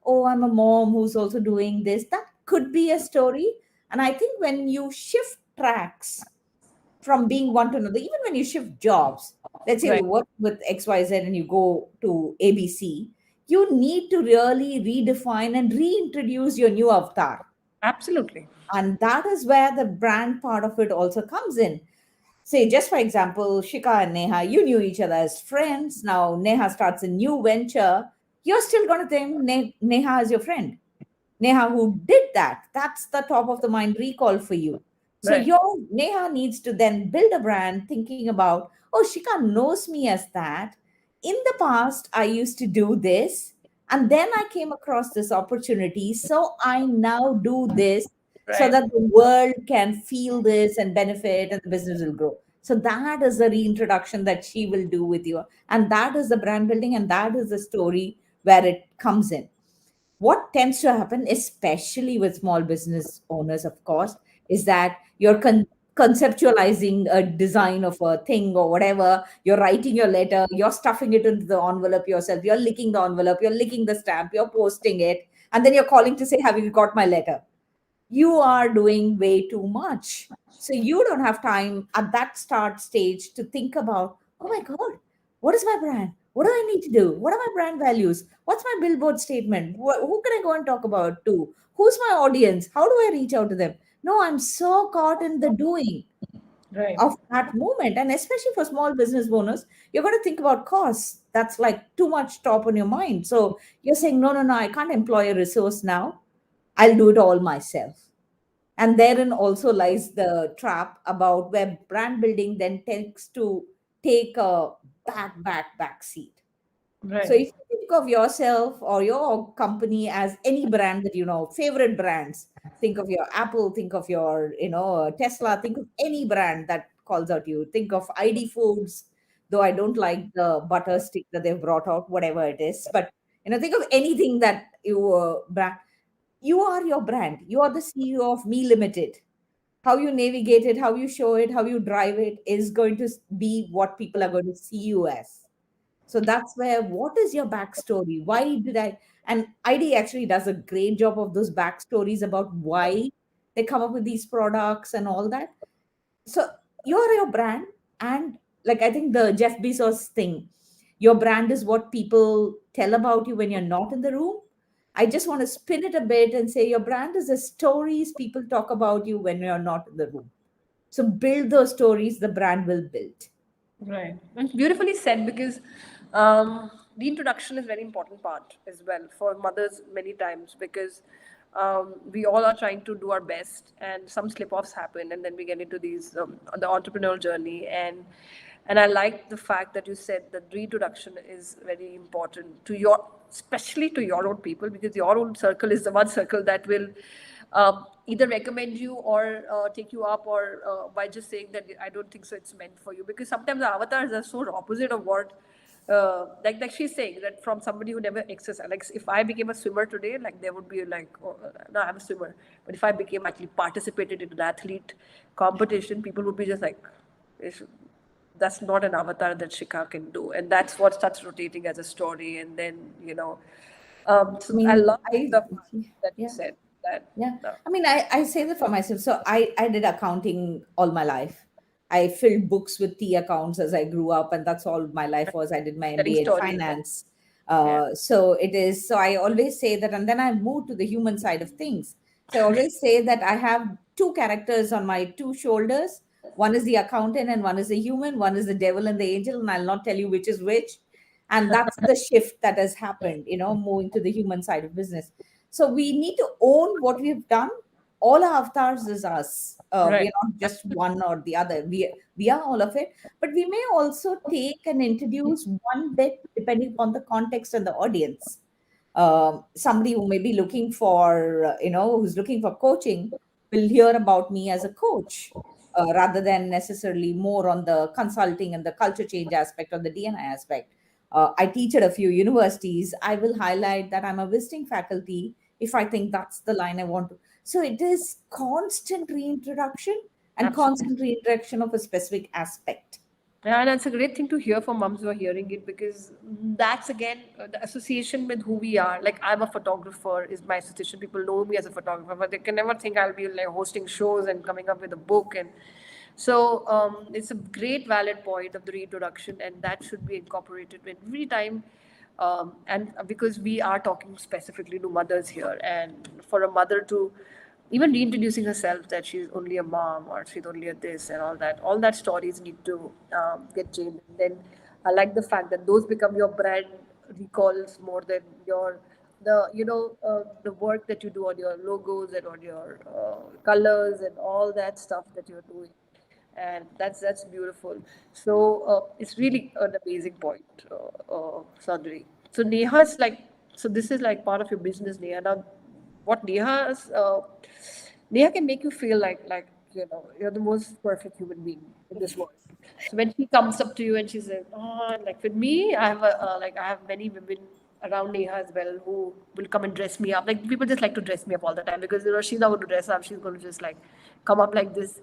oh, I'm a mom who's also doing this. That could be a story. And I think when you shift tracks from being one to another, even when you shift jobs, let's say you Right. work with XYZ and you go to ABC, you need to really redefine and reintroduce your new avatar. Absolutely. And that is where the brand part of it also comes in. Say, just for example, Shikha and Neha, you knew each other as friends. Now Neha starts a new venture. You're still going to think Neha is your friend. Neha who did that. That's the top of the mind recall for you. So Right. your Neha needs to then build a brand thinking about, oh, Shika knows me as that. In the past, I used to do this. And then I came across this opportunity. So I now do this so Right. that the world can feel this and benefit and the business will grow. So that is the reintroduction that she will do with you. And that is the brand building, and that is the story where it comes in. What tends to happen, especially with small business owners, of course, is that you're conceptualizing a design of a thing or whatever. You're writing your letter, you're stuffing it into the envelope yourself, you're licking the envelope, you're licking the stamp, you're posting it, and then you're calling to say, have you got my letter? You are doing way too much. So you don't have time at that start stage to think about, oh my God, what is my brand? What do I need to do? What are my brand values? What's my billboard statement? Who can I go and talk about to? Who's my audience? How do I reach out to them? No, I'm so caught in the doing Right. of that moment. And especially for small business owners, you're going to think about costs. That's like too much top on your mind. So you're saying, no, no, no, I can't employ a resource now. I'll do it all myself. And therein also lies the trap about where brand building then tends to take a back seat. So Right. if you think of yourself or your company as any brand that you know, favorite brands, think of your Apple, think of your, Tesla, think of any brand that calls out you. Think of ID Foods, though I don't like the butter stick that they've brought out, whatever it is. But think of anything that you brand. You are your brand. You are the CEO of Me Limited. How you navigate it, how you show it, how you drive it is going to be what people are going to see you as. So that's where, what is your backstory? Why did I? And ID actually does a great job of those backstories about why they come up with these products and all that. So you're your brand. And like, I think the Jeff Bezos thing, your brand is what people tell about you when you're not in the room. I just want to spin it a bit and say your brand is the stories people talk about you when you're not in the room. So build those stories, the brand will build. Right. And beautifully said, because the introduction is very important part as well for mothers many times, because we all are trying to do our best and some slip offs happen, and then we get into these the entrepreneurial journey. And I like the fact that you said that reintroduction is very important to your, especially to your own people, because your own circle is the one circle that will either recommend you or take you up, or by just saying that I don't think so, it's meant for you. Because sometimes the avatars are so opposite of what, like she's saying, that from somebody who never exercised. Like if I became a swimmer today, like there would be like, oh, no, I'm a swimmer. But if I became actually participated in an athlete competition, people would be just like, that's not an avatar that Shikha can do. And that's what starts rotating as a story. And then, I so I mean, love the part that you yeah. said that. Yeah. Uh, I mean, I say that for myself. So I did accounting all my life. I filled books with T accounts as I grew up, and that's all my life was. I did my Telling MBA in stories. finance. Yeah. So it is, so I always say that, and then I moved to the human side of things. So I always say that I have two characters on my two shoulders. One is the accountant and one is the human. One is the devil and the angel, and I'll not tell you which is which. And that's the shift that has happened, moving to the human side of business. So we need to own what we've done. All our avatars is us. We Right. are not just one or the other. We are all of it. But we may also take and introduce one bit depending on the context and the audience. Somebody who may be looking for, who's looking for coaching will hear about me as a coach. rather than necessarily more on the consulting and the culture change aspect or the DNI aspect. I teach at a few universities. I will highlight that I'm a visiting faculty if I think that's the line I want to. So it is constant reintroduction and Absolutely. constant reintroduction of a specific aspect. Yeah, and that's a great thing to hear from moms who are hearing it, because that's again the association with who we are. Like, I'm a photographer, is my association. People know me as a photographer, but they can never think I'll be like hosting shows and coming up with a book. And so it's a great valid point of the reintroduction, and that should be incorporated every time. And because we are talking specifically to mothers here, and for a mother to even reintroducing herself that she's only a mom or she's only a this and all that stories need to get changed. And then I like the fact that those become your brand recalls more than your the work that you do on your logos and on your colors and all that stuff that you're doing. And that's beautiful. So it's really an amazing point, Soundari. So Neha's like, so this is like part of your business, Neha. Now, what Neha can make you feel like you're the most perfect human being in this world. So when she comes up to you and she says, "Oh, like with me, I have many women around Neha as well who will come and dress me up. Like people just like to dress me up all the time because she's not going to dress up. She's going to just like come up like this.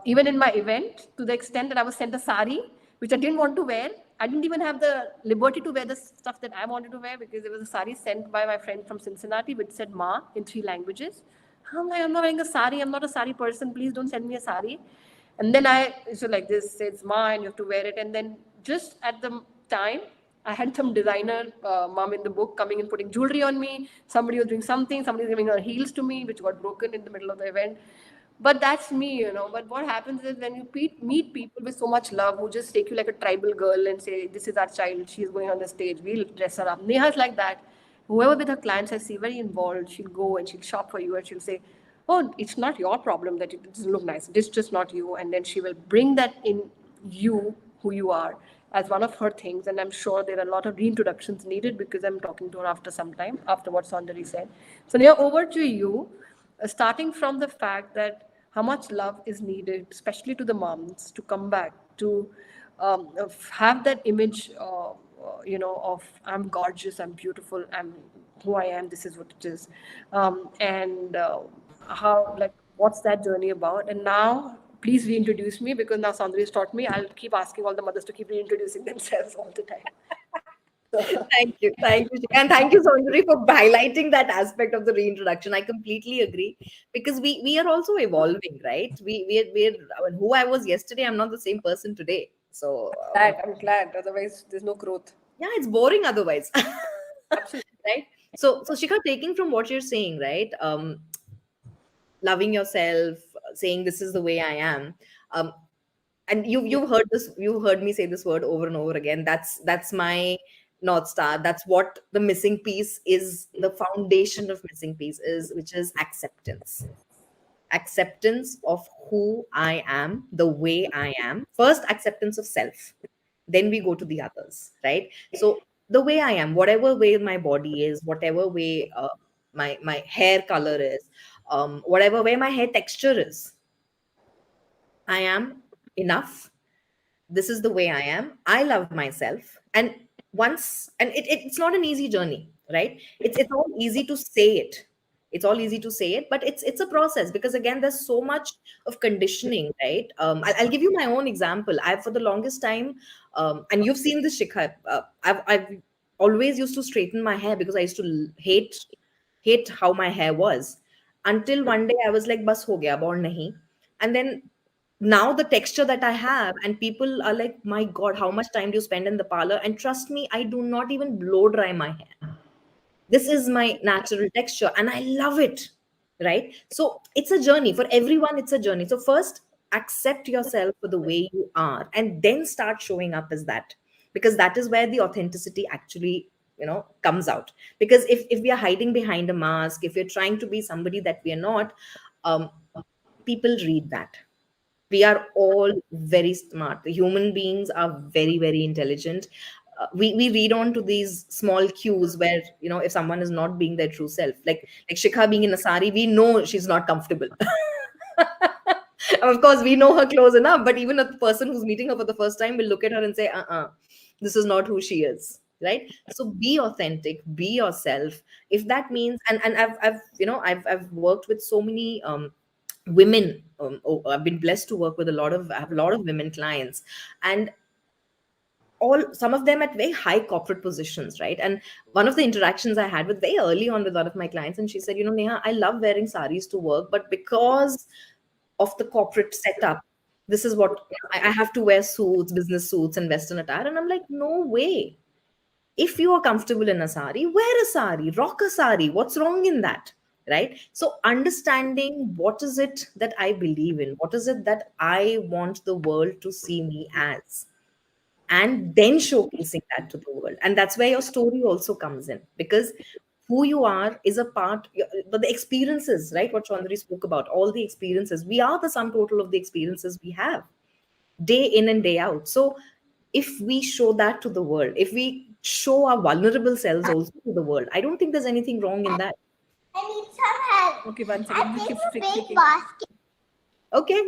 Even in my event, to the extent that I was sent a sari which I didn't want to wear. I didn't even have the liberty to wear the stuff that I wanted to wear because there was a sari sent by my friend from Cincinnati which said "Ma" in 3 languages. I'm like, I'm not wearing a sari. I'm not a sari person. Please don't send me a sari. And then so like this says "Ma" and you have to wear it. And then just at the time, I had some designer mom in the book coming and putting jewelry on me. Somebody was doing something. Somebody was giving her heels to me, which got broken in the middle of the event. But that's me. But what happens is when you meet people with so much love who just take you like a tribal girl and say, this is our child, she's going on the stage, we'll dress her up. Neha's like that. Whoever with her clients I see very involved, she'll go and she'll shop for you and she'll say, oh, it's not your problem that it doesn't look nice. It's just not you. And then she will bring that in you, who you are, as one of her things. And I'm sure there are a lot of reintroductions needed because I'm talking to her after some time, after what Soundari said. So Neha, over to you, starting from the fact that how much love is needed, especially to the moms, to come back, to have that image, of I'm gorgeous, I'm beautiful, I'm who I am, this is what it is. And how, like, what's that journey about? And now, please reintroduce me because now Soundari has taught me. I'll keep asking all the mothers to keep reintroducing themselves all the time. Thank you, Shikha. And thank you, Soundari, for highlighting that aspect of the reintroduction. I completely agree because we are also evolving, right? We're I mean, who I was yesterday, I'm not the same person today. So I'm glad. Otherwise, there's no growth. yeah, it's boring otherwise, Absolutely. right? So Shikha, taking from what you're saying, right? Loving yourself, saying this is the way I am. Um, and you've heard me say this word over and over again. That's my North Star. That's what the missing piece is, the foundation of missing piece is, which is acceptance of who I am, the way I am. First, acceptance of self, then we go to the others, right? So the way I am, whatever way my body is, whatever way my hair color is, whatever way my hair texture is, I am enough. This is the way I am. I love myself. And it's not an easy journey, right? It's all easy to say it. It's all easy to say it, but it's a process because again, there's so much of conditioning, right? I'll give you my own example. I've for the longest time, and you've seen this, Shikha. I've always used to straighten my hair because I used to hate how my hair was. Until one day I was like, "Bas ho gaya, ab aur nahi." And then now the texture that I have, and people are like, my God, how much time do you spend in the parlor? And trust me, I do not even blow dry my hair. This is my natural texture and I love it, right? So it's a journey for everyone. It's a journey. So first, accept yourself for the way you are and then start showing up as that, because that is where the authenticity actually comes out. Because if we are hiding behind a mask, if we're trying to be somebody that we are not, people read that. We are all very smart. The human beings are very, very intelligent. We read on to these small cues where if someone is not being their true self, like Shikha being in a sari, we know she's not comfortable. Of course, we know her close enough, but even a person who's meeting her for the first time will look at her and say, this is not who she is. Right. So be authentic, be yourself. If that means, and I've worked with so many women. I've been blessed to work with I have a lot of women clients, and all some of them at very high corporate positions, right? And one of the interactions I had with very early on with one of my clients, and she said, Neha, I love wearing saris to work, but because of the corporate setup, this is what I have to wear: suits, business suits, and Western attire. And I'm like, no way. If you are comfortable in a sari, wear a sari, rock a sari. What's wrong in that? Right? So understanding what is it that I believe in, what is it that I want the world to see me as, and then showcasing that to the world. And that's where your story also comes in, because who you are is a part, but the experiences, right? What Chandri spoke about, all the experiences, we are the sum total of the experiences we have day in and day out. So if we show that to the world, if we show our vulnerable selves also to the world, I don't think there's anything wrong in that. I need some help. Okay, one I second. think Keep a big speaking. basket. Okay.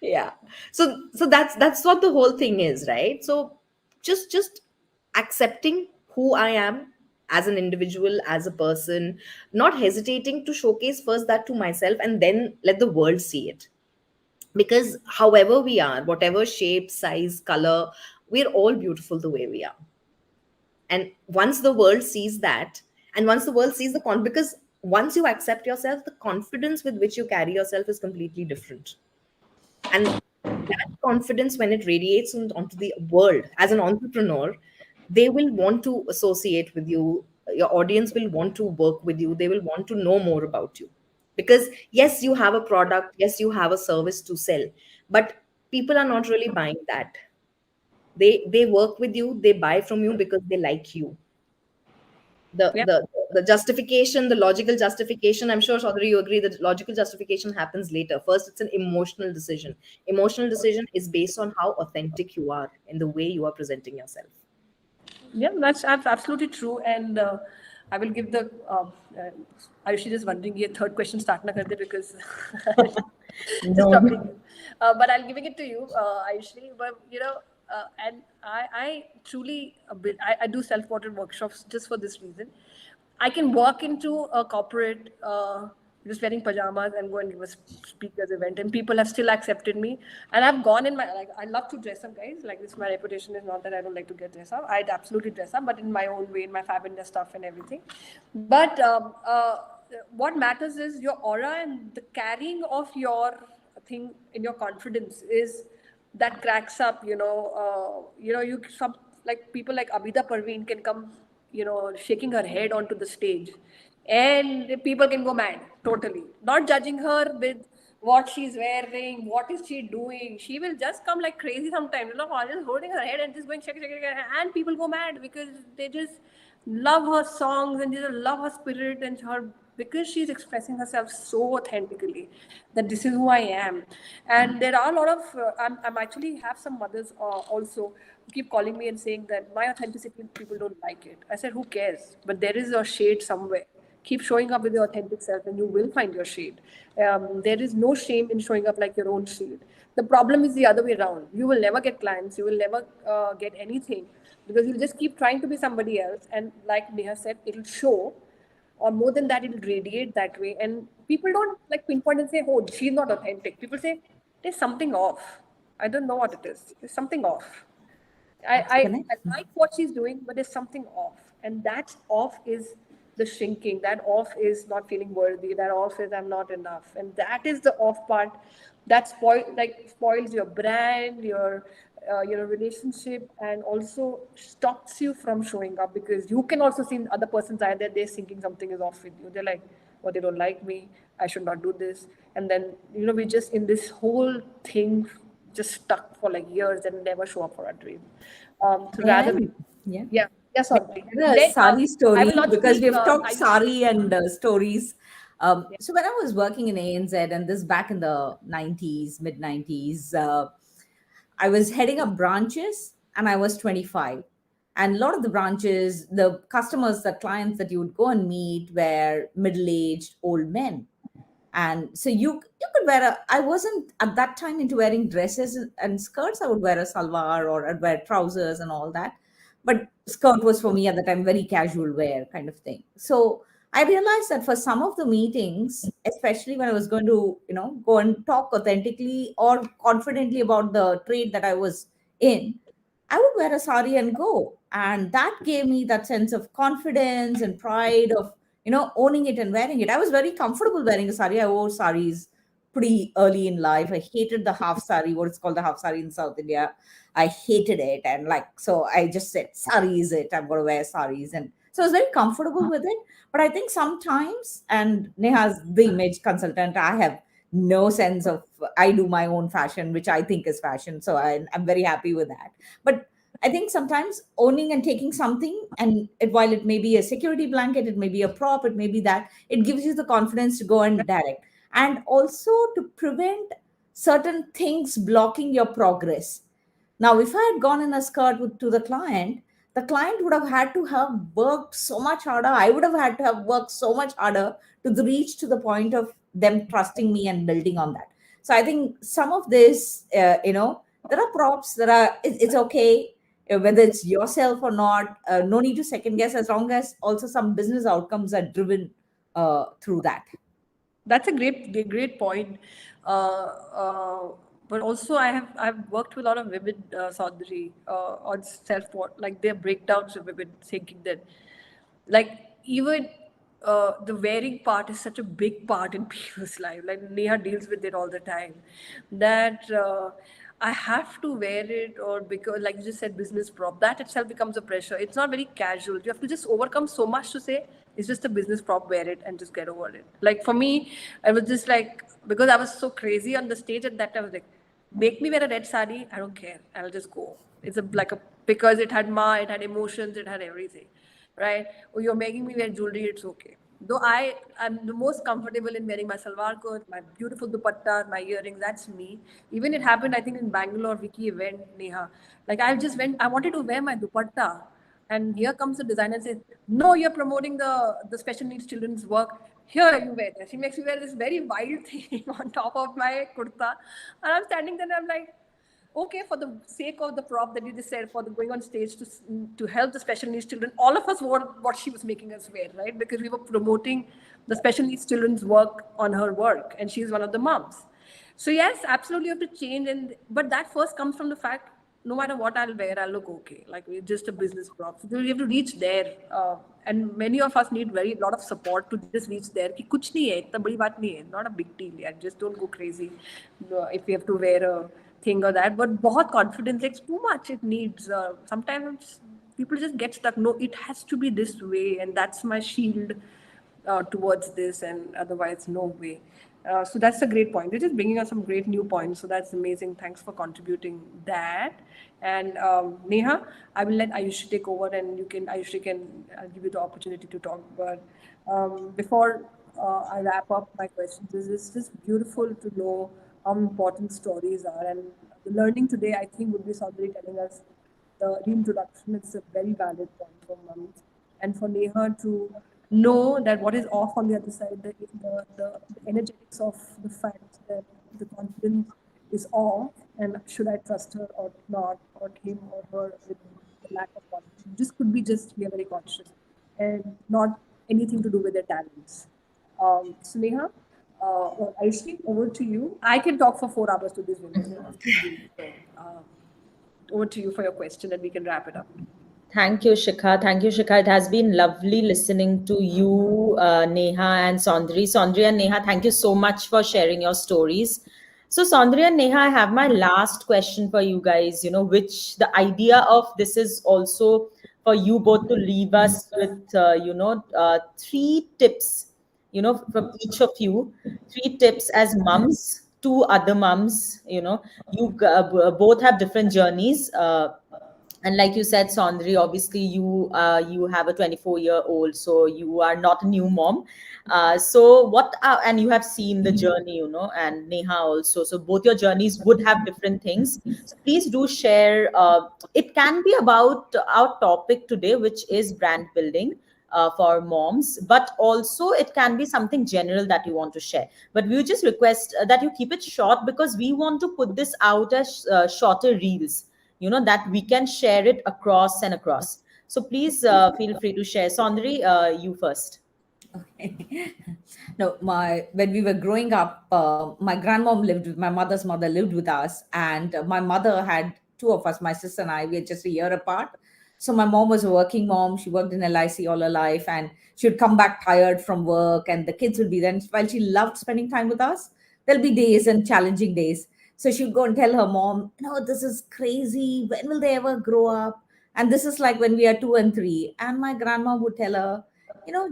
Yeah. So that's what the whole thing is, right? So just accepting who I am as an individual, as a person, not hesitating to showcase first that to myself and then let the world see it. Because however we are, whatever shape, size, color, we're all beautiful the way we are. And once the world sees that, and once the world sees because once you accept yourself, the confidence with which you carry yourself is completely different. And that confidence, when it radiates onto the world as an entrepreneur, they will want to associate with you. Your audience will want to work with you. They will want to know more about you. Because yes, you have a product, yes, you have a service to sell, but people are not really buying that. They work with you, they buy from you because they like you. the Yeah. the the justification, the logical justification, I'm sure Chaudhary you agree that logical justification happens later. First, it's an emotional decision. Emotional decision is based on how authentic you are in the way you are presenting yourself. Yeah, that's absolutely true. And I will give the. Ayushee just wondering, ये third question start na kar de because just No. stopping you. But I'm giving it to you, Ayushee. But and I truly I do self-portrait workshops just for this reason. I can walk into a corporate just wearing pajamas and go and give a speaker's event, and people have still accepted me. And I've gone in my like I love to dress up, guys. Like this, my reputation is not that I don't like to get dressed up. I'd absolutely dress up, but in my own way, in my Fabinda stuff and everything. But what matters is your aura and the carrying of your thing in your confidence is that cracks up. You some like people like Abida Parveen can come, shaking her head onto the stage, and the people can go mad totally. Not judging her with what she's wearing, what is she doing. She will just come like crazy sometimes, just holding her head and just going shake, shake, shake, and people go mad because they just love her songs and they just love her spirit and her because she's expressing herself so authentically that this is who I am. And there are a lot of I'm actually have some mothers also who keep calling me and saying that my authenticity people don't like it. I said, who cares? But there is a shade somewhere. Keep showing up with your authentic self and you will find your shade. There is no shame in showing up like your own shade. The problem is the other way around. You will never get clients, you will never get anything because you'll just keep trying to be somebody else, and like Neha said, it'll show, or more than that, it'll radiate that way. And people don't like pinpoint and say, oh, she's not authentic. People say there's something off. I don't know what it is. There's something off. I like what she's doing, but there's something off. And that off is the shrinking. That off is not feeling worthy. That off is I'm not enough. And that is the off part that spoils your brand, your relationship, and also stops you from showing up because you can also see in other person's eye that they're thinking something is off with you. They're like, oh, they don't like me. I should not do this. And then, we're just in this whole thing just stuck for like years and never show up for our dream. So rather, Yeah. yeah, sorry. A sari I story will not because speak, we've talked Ayushee. sari and stories. So when I was working in ANZ, and this back in the 90s, mid 90s, I was heading up branches and I was 25. And a lot of the branches, the customers, the clients that you would go and meet were middle aged old men. And so you could wear a, I wasn't at that time into wearing dresses and skirts. I would wear a salwar or I'd wear trousers and all that. But skirt was for me at the time very casual wear kind of thing. So I realized that for some of the meetings, especially when I was going to, go and talk authentically or confidently about the trade that I was in, I would wear a sari and go. And that gave me that sense of confidence and pride of, owning it and wearing it. I was very comfortable wearing a sari. I wore saris pretty early in life. I hated the half sari, what is called the half sari in South India. I hated it. And like, so I just said, sari is it. I'm going to wear saris. And so I was very comfortable with it. But I think sometimes, and Neha's the image consultant, I have no sense of, I do my own fashion, which I think is fashion. So I'm very happy with that. But I think sometimes owning and taking something, and while it may be a security blanket, it may be a prop, it may be that, it gives you the confidence to go and direct. And also to prevent certain things blocking your progress. Now, if I had gone in a skirt to the client would have had to have worked so much harder. I would have had to have worked so much harder to reach to the point of them trusting me and building on that. So I think some of this, there are props that are, it's okay, whether it's yourself or not. No need to second guess, as long as also some business outcomes are driven through that. That's a great point. But also, I've worked with a lot of women, Soundari, on self-worth, like their breakdowns of women thinking that, like, even the wearing part is such a big part in people's life. Like Neha deals with it all the time, that I have to wear it, or because, like you just said, business prop, that itself becomes a pressure. It's not very casual. You have to just overcome so much to say, it's just a business prop, wear it and just get over it. Like for me, I was just like, because I was so crazy on the stage at that time, I was like, make me wear a red sari, I don't care, I'll just go. It's because it had it had emotions, it had everything, right? Or you're making me wear jewelry, it's okay. Though I'm the most comfortable in wearing my salwar coat, my beautiful dupatta, my earrings, that's me. Even it happened, I think, in Bangalore, Vicky event, Neha. Like I wanted to wear my dupatta. And here comes the designer and says, no, you're promoting the special needs children's work. Here you wear this. She makes me wear this very wild thing on top of my kurta. And I'm standing there and I'm like, okay, for the sake of the prop that you just said, for the going on stage to help the special needs children, all of us wore what she was making us wear, right? Because we were promoting the special needs children's work on her work, and she's one of the moms. So yes, absolutely, you have to change, but that first comes from the fact, no matter what I'll wear, I'll look okay. Like it's just a business prop. So you have to reach there, and many of us need very lot of support to just reach there. कि कुछ नहीं है, इतना बड़ी बात नहीं है, not a big deal. Yeah, just don't go crazy if you have to wear a thing or that. But बहुत confidence, it's too much. It needs. Sometimes people just get stuck. No, it has to be this way, and that's my shield towards this, and otherwise, no way. So that's a great point. You're just bringing us some great new points. So that's amazing. Thanks for contributing that. And Neha, I will let Ayushree take over, and Ayushree can give you the opportunity to talk. But before I wrap up my questions, it's just beautiful to know how important stories are. And the learning today, I think, would be Soundari telling us the reintroduction. It's a very valid point for moms. And for Neha to know that what is off on the other side, the energetics of the fact that the confidence is off, and should I trust her or not, or him or her, with the lack of confidence. This could be just we are very conscious and not anything to do with their talents. So Neha, Ayushree, over to you. I can talk for 4 hours to this women. Over to you for your question, and we can wrap it up. Thank you, Shikha. Thank you, Shikha. It has been lovely listening to you, Neha and Soundari. Soundari and Neha, thank you so much for sharing your stories. So, Soundari and Neha, I have my last question for you guys, which the idea of this is also for you both to leave us with, 3 tips, from each of you, 3 tips as mums to other mums. You both have different journeys. And like you said, Soundari, obviously you have a 24-year-old, so you are not a new mom. And you have seen the journey, and Neha also. So both your journeys would have different things. So please do share. It can be about our topic today, which is brand building. for moms, but also it can be something general that you want to share. But we would just request that you keep it short, because we want to put this out as shorter reels, that we can share it across and across. So please feel free to share. Soundari, you first. No, my when we were growing up, my grandmom lived with my mother's mother lived with us, and my mother had two of us, my sister and I. We are just a year apart. So my mom was a working mom. She worked in LIC all her life, and she would come back tired from work, and the kids would be there. And while she loved spending time with us, there'll be days and challenging days. So she'd go and tell her mom, "No, this is crazy. When will they ever grow up?" And this is like when we are 2 and 3. And my grandma would tell her,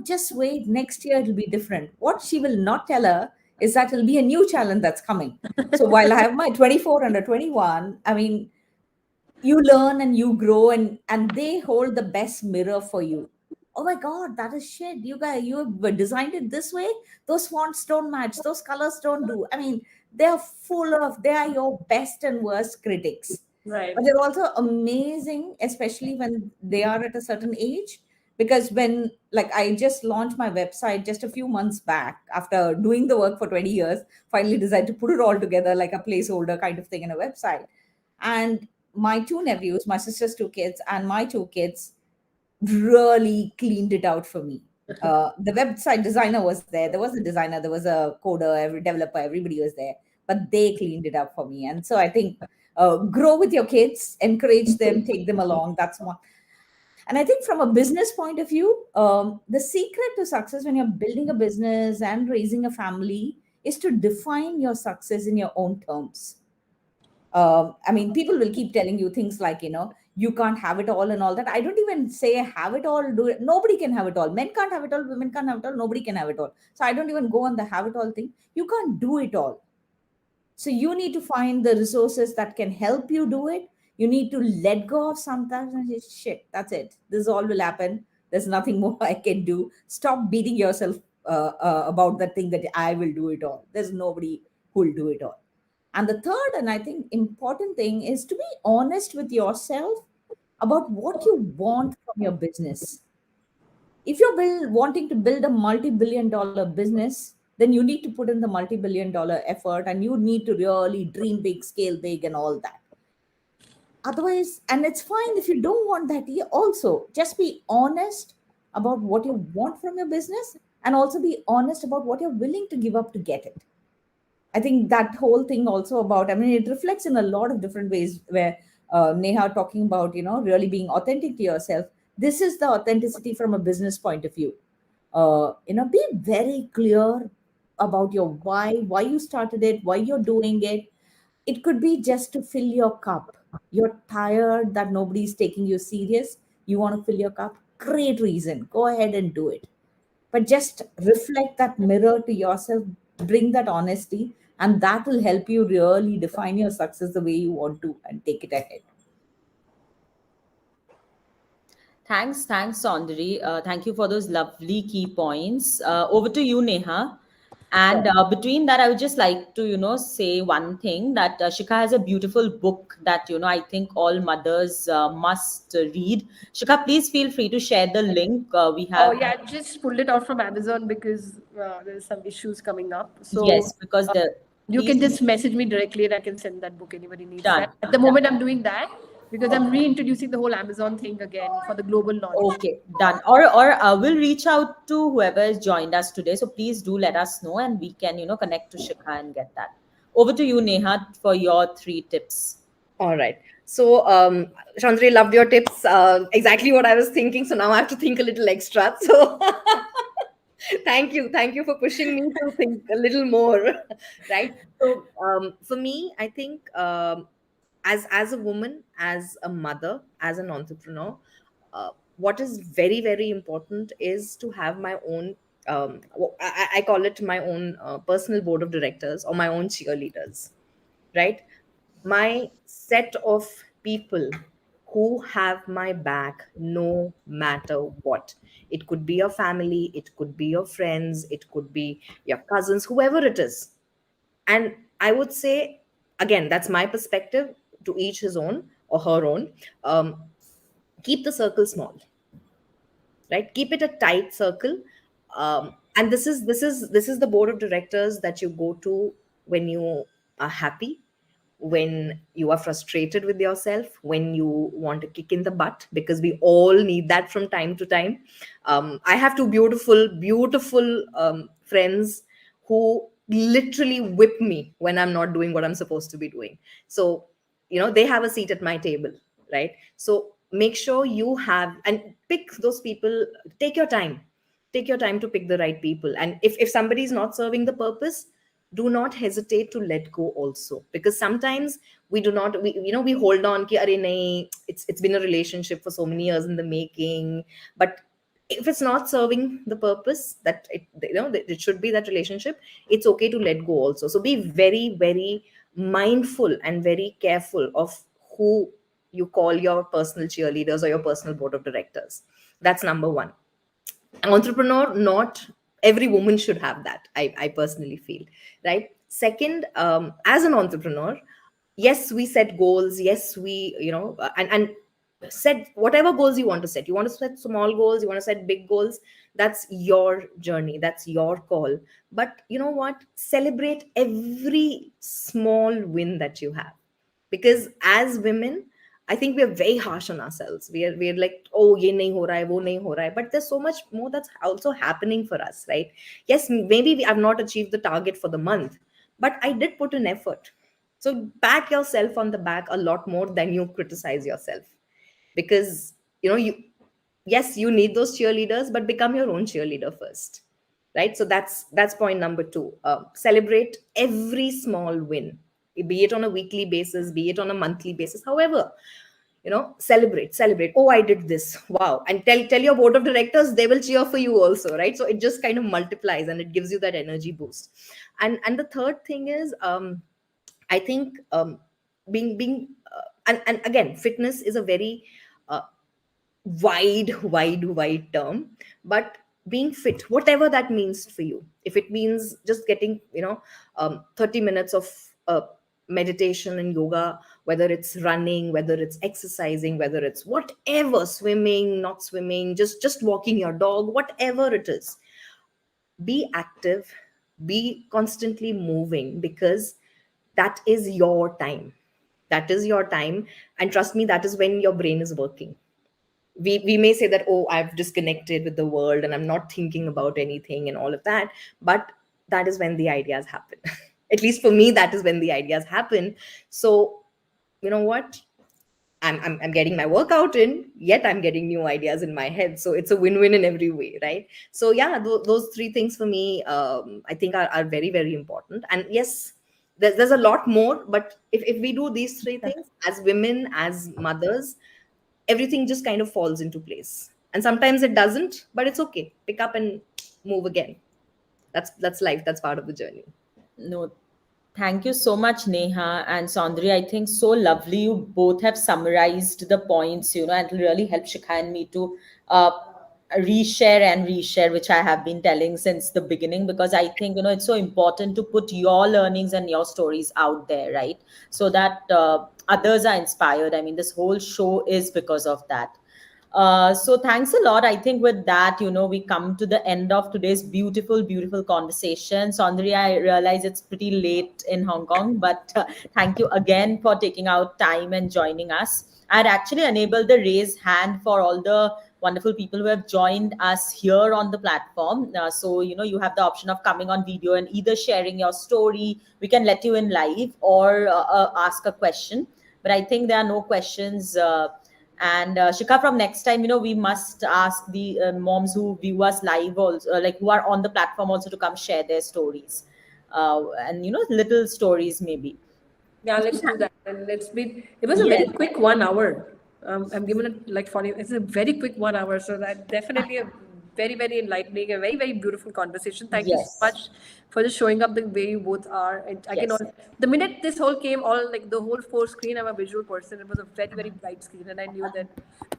just wait, next year it'll be different. What she will not tell her is that it'll be a new challenge that's coming. So while I have my 24 under 21, I mean, you learn and you grow, and they hold the best mirror for you. Oh my God, that is shit. You guys, you have designed it this way. Those fonts don't match. Those colors don't do. I mean, they are your best and worst critics. Right. But they're also amazing, especially when they are at a certain age. Because when, like, I just launched my website just a few months back after doing the work for 20 years, finally decided to put it all together like a placeholder kind of thing in a website. And my two nephews, my sister's two kids, and my two kids really cleaned it out for me. The website designer was there. There was a designer, there was a coder, every developer, everybody was there, but they cleaned it up for me. And so I think grow with your kids, encourage them, take them along. That's one. And I think from a business point of view, the secret to success when you're building a business and raising a family is to define your success in your own terms. I mean, people will keep telling you things like, you can't have it all and all that. I don't even say have it all, do it. Nobody can have it all. Men can't have it all, women can't have it all, nobody can have it all. So I don't even go on the have it all thing. You can't do it all. So you need to find the resources that can help you do it. You need to let go of sometimes and say, shit, that's it. This all will happen. There's nothing more I can do. Stop beating yourself about that thing that I will do it all. There's nobody who will do it all. And the third, and I think important thing, is to be honest with yourself about what you want from your business. If you're wanting to build a multi-billion-dollar business, then you need to put in the multi-billion-dollar effort, and you need to really dream big, scale big, and all that. Otherwise, and it's fine if you don't want that. Also, just be honest about what you want from your business, and also be honest about what you're willing to give up to get it. I think that whole thing also about, I mean, it reflects in a lot of different ways where Neha talking about, really being authentic to yourself. This is the authenticity from a business point of view. Be very clear about your why you started it, why you're doing it. It could be just to fill your cup. You're tired that nobody's taking you serious. You want to fill your cup. Great reason. Go ahead and do it. But just reflect that mirror to yourself, bring that honesty, and that will help you really define your success the way you want to and take it ahead. Thanks, Saundari. Thank you for those lovely key points. Over to you, Neha. And between that, I would just like to, say one thing, that Shikha has a beautiful book that, I think all mothers must read. Shikha, please feel free to share the link. We Oh have, yeah, I just pulled it out from Amazon because there's some issues coming up. So yes, because the, you please, can just message me directly and I can send that book. Anybody needs done. that. At the moment, I'm doing that because I'm reintroducing the whole Amazon thing again for the global launch. Okay, done. Or we'll reach out to whoever has joined us today. So please do let us know, and we can, connect to Shikha and get that. Over to you, Neha, for your 3 tips. All right. So, Chandri, loved your tips. Exactly what I was thinking. So now I have to think a little extra. So, thank you for pushing me to think a little more. Right. So, for me, I think as a woman, as a mother, as an entrepreneur, what is very very important is to have my own. I call it my own personal board of directors or my own cheerleaders, right? My set of people who have my back no matter what. It could be your family, it could be your friends, it could be your cousins, whoever it is. And I would say, again, that's my perspective, to each his own or her own. Keep the circle small, right? Keep it a tight circle. And this is the board of directors that you go to when you are happy, when you are frustrated with yourself, when you want to kick in the butt, because we all need that from time to time. I have two beautiful friends who literally whip me when I'm not doing what I'm supposed to be doing. So, they have a seat at my table, right? So make sure you have, and pick those people. Take your time to pick the right people. And if somebody is not serving the purpose, do not hesitate to let go also, because sometimes we hold on ki, Arey, nahi, it's been a relationship for so many years in the making. But if it's not serving the purpose that that it should be, that relationship, it's okay to let go also. So be very, very mindful and very careful of who you call your personal cheerleaders or your personal board of directors. That's number one. Entrepreneur, not every woman should have that, I personally feel, right? Second, as an entrepreneur, yes, we set goals. Yes, we, and set whatever goals you want to set. You want to set small goals, you want to set big goals. That's your journey, that's your call. But you know what, celebrate every small win that you have. Because as women, I think we are very harsh on ourselves. We are like, oh, ye nahi ho raha hai, wo nahi ho raha hai. But there's so much more that's also happening for us, right? Yes, maybe we have not achieved the target for the month, but I did put an effort. So pat yourself on the back a lot more than you criticize yourself. Because you, yes, you need those cheerleaders, but become your own cheerleader first, right? So that's point number two. Celebrate every small win, be it on a weekly basis, be it on a monthly basis, however. Celebrate. Oh, I did this, wow. And tell your board of directors, they will cheer for you also, right? So it just kind of multiplies and it gives you that energy boost. And the third thing is, I think, and again, fitness is a very uh, wide term. But being fit, whatever that means for you, if it means just getting 30 minutes of meditation and yoga, whether it's running, whether it's exercising, whether it's whatever, swimming, not swimming, just walking your dog, whatever it is, be active, be constantly moving, because that is your time. That is your time. And trust me, that is when your brain is working. We may say that, oh, I've disconnected with the world and I'm not thinking about anything and all of that, but that is when the ideas happen. At least for me, that is when the ideas happen. So you know what, I'm getting my workout in, yet I'm getting new ideas in my head. So it's a win-win in every way, right? So yeah, those three things for me, I think are very, very important. And yes, there's a lot more, but if we do these three things as women, as mothers, everything just kind of falls into place. And sometimes it doesn't, but it's okay. Pick up and move again. That's life. That's part of the journey. No, thank you so much, Neha and Soundari. I think so lovely. You both have summarized the points, and really helped Shikha and me to uh, reshare, which I have been telling since the beginning, because I think, it's so important to put your learnings and your stories out there, right? So that others are inspired. I mean, this whole show is because of that. So thanks a lot. I think with that, we come to the end of today's beautiful conversation. Soundari, I realize it's pretty late in Hong Kong, but thank you again for taking out time and joining us. I'd actually enabled the raise hand for all the wonderful people who have joined us here on the platform. So, you have the option of coming on video and either sharing your story. We can let you in live or ask a question. But I think there are no questions. And Shikha, from next time, we must ask the moms who view us live also, like who are on the platform also, to come share their stories. And, little stories maybe. Yeah, let's do that. And it was a Yes. very quick 1 hour. I'm giving it like 40. It's a very quick 1 hour. So that definitely a very, very enlightening, a very, very beautiful conversation. Thank you so Yes. much for just showing up the way you both are. And I can Yes. the minute this whole came, all like the whole four screen, I'm a visual person. It was a very, very bright screen. And I knew that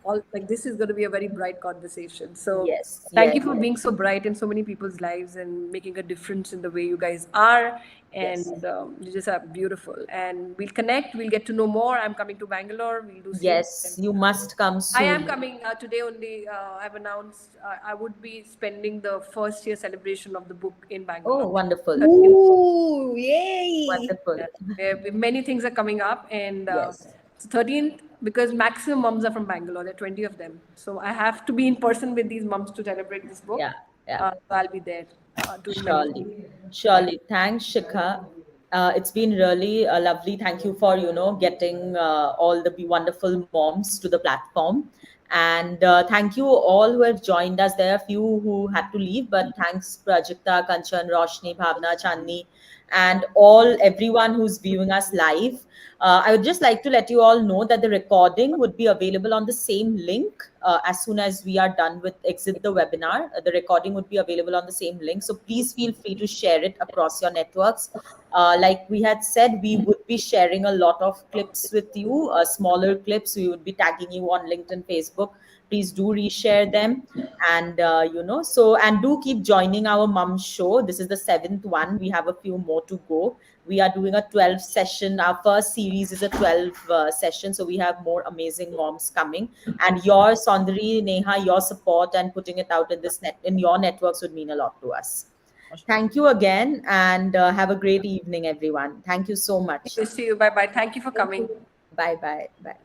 all like this is going to be a very bright conversation. So Yes. thank Yes. you for being so bright in so many people's lives and making a difference in the way you guys are. and you just are beautiful. And we'll connect. We'll get to know more. I'm coming to Bangalore. We'll do scenes. Yes, you must come I am soon. coming today only. I've announced I would be spending the first year celebration of the book in Bangalore. Oh, wonderful. Ooh, yay! Wonderful. Many things are coming up, and Yes. so 13th, because maximum mums are from Bangalore. There are 20 of them, so I have to be in person with these mums to celebrate this book. Yeah, yeah. So I'll be there doing many Surely, things. surely. Thanks, Shikha. It's been really lovely. Thank you for getting all the wonderful moms to the platform, and thank you all who have joined us. There are a few who had to leave, but thanks Prajakta, Kanchan, Roshni, Bhavna, Chandni, and everyone who's viewing us live. I would just like to let you all know that the recording would be available on the same link as soon as we are done with exit the webinar. The recording would be available on the same link. So please feel free to share it across your networks. Like we had said, we would be sharing a lot of clips with you, smaller clips. We would be tagging you on LinkedIn, Facebook. Please do reshare them. And, and do keep joining our mum show. This is the 7th one. We have a few more to go. We are doing a 12 session. Our first series is a 12 session. So we have more amazing moms coming. And your Soundari, Neha, your support and putting it out in your networks would mean a lot to us. Thank you again, and have a great evening, everyone. Thank you so much. See you. Bye bye. Thank you for coming. Bye bye. Bye.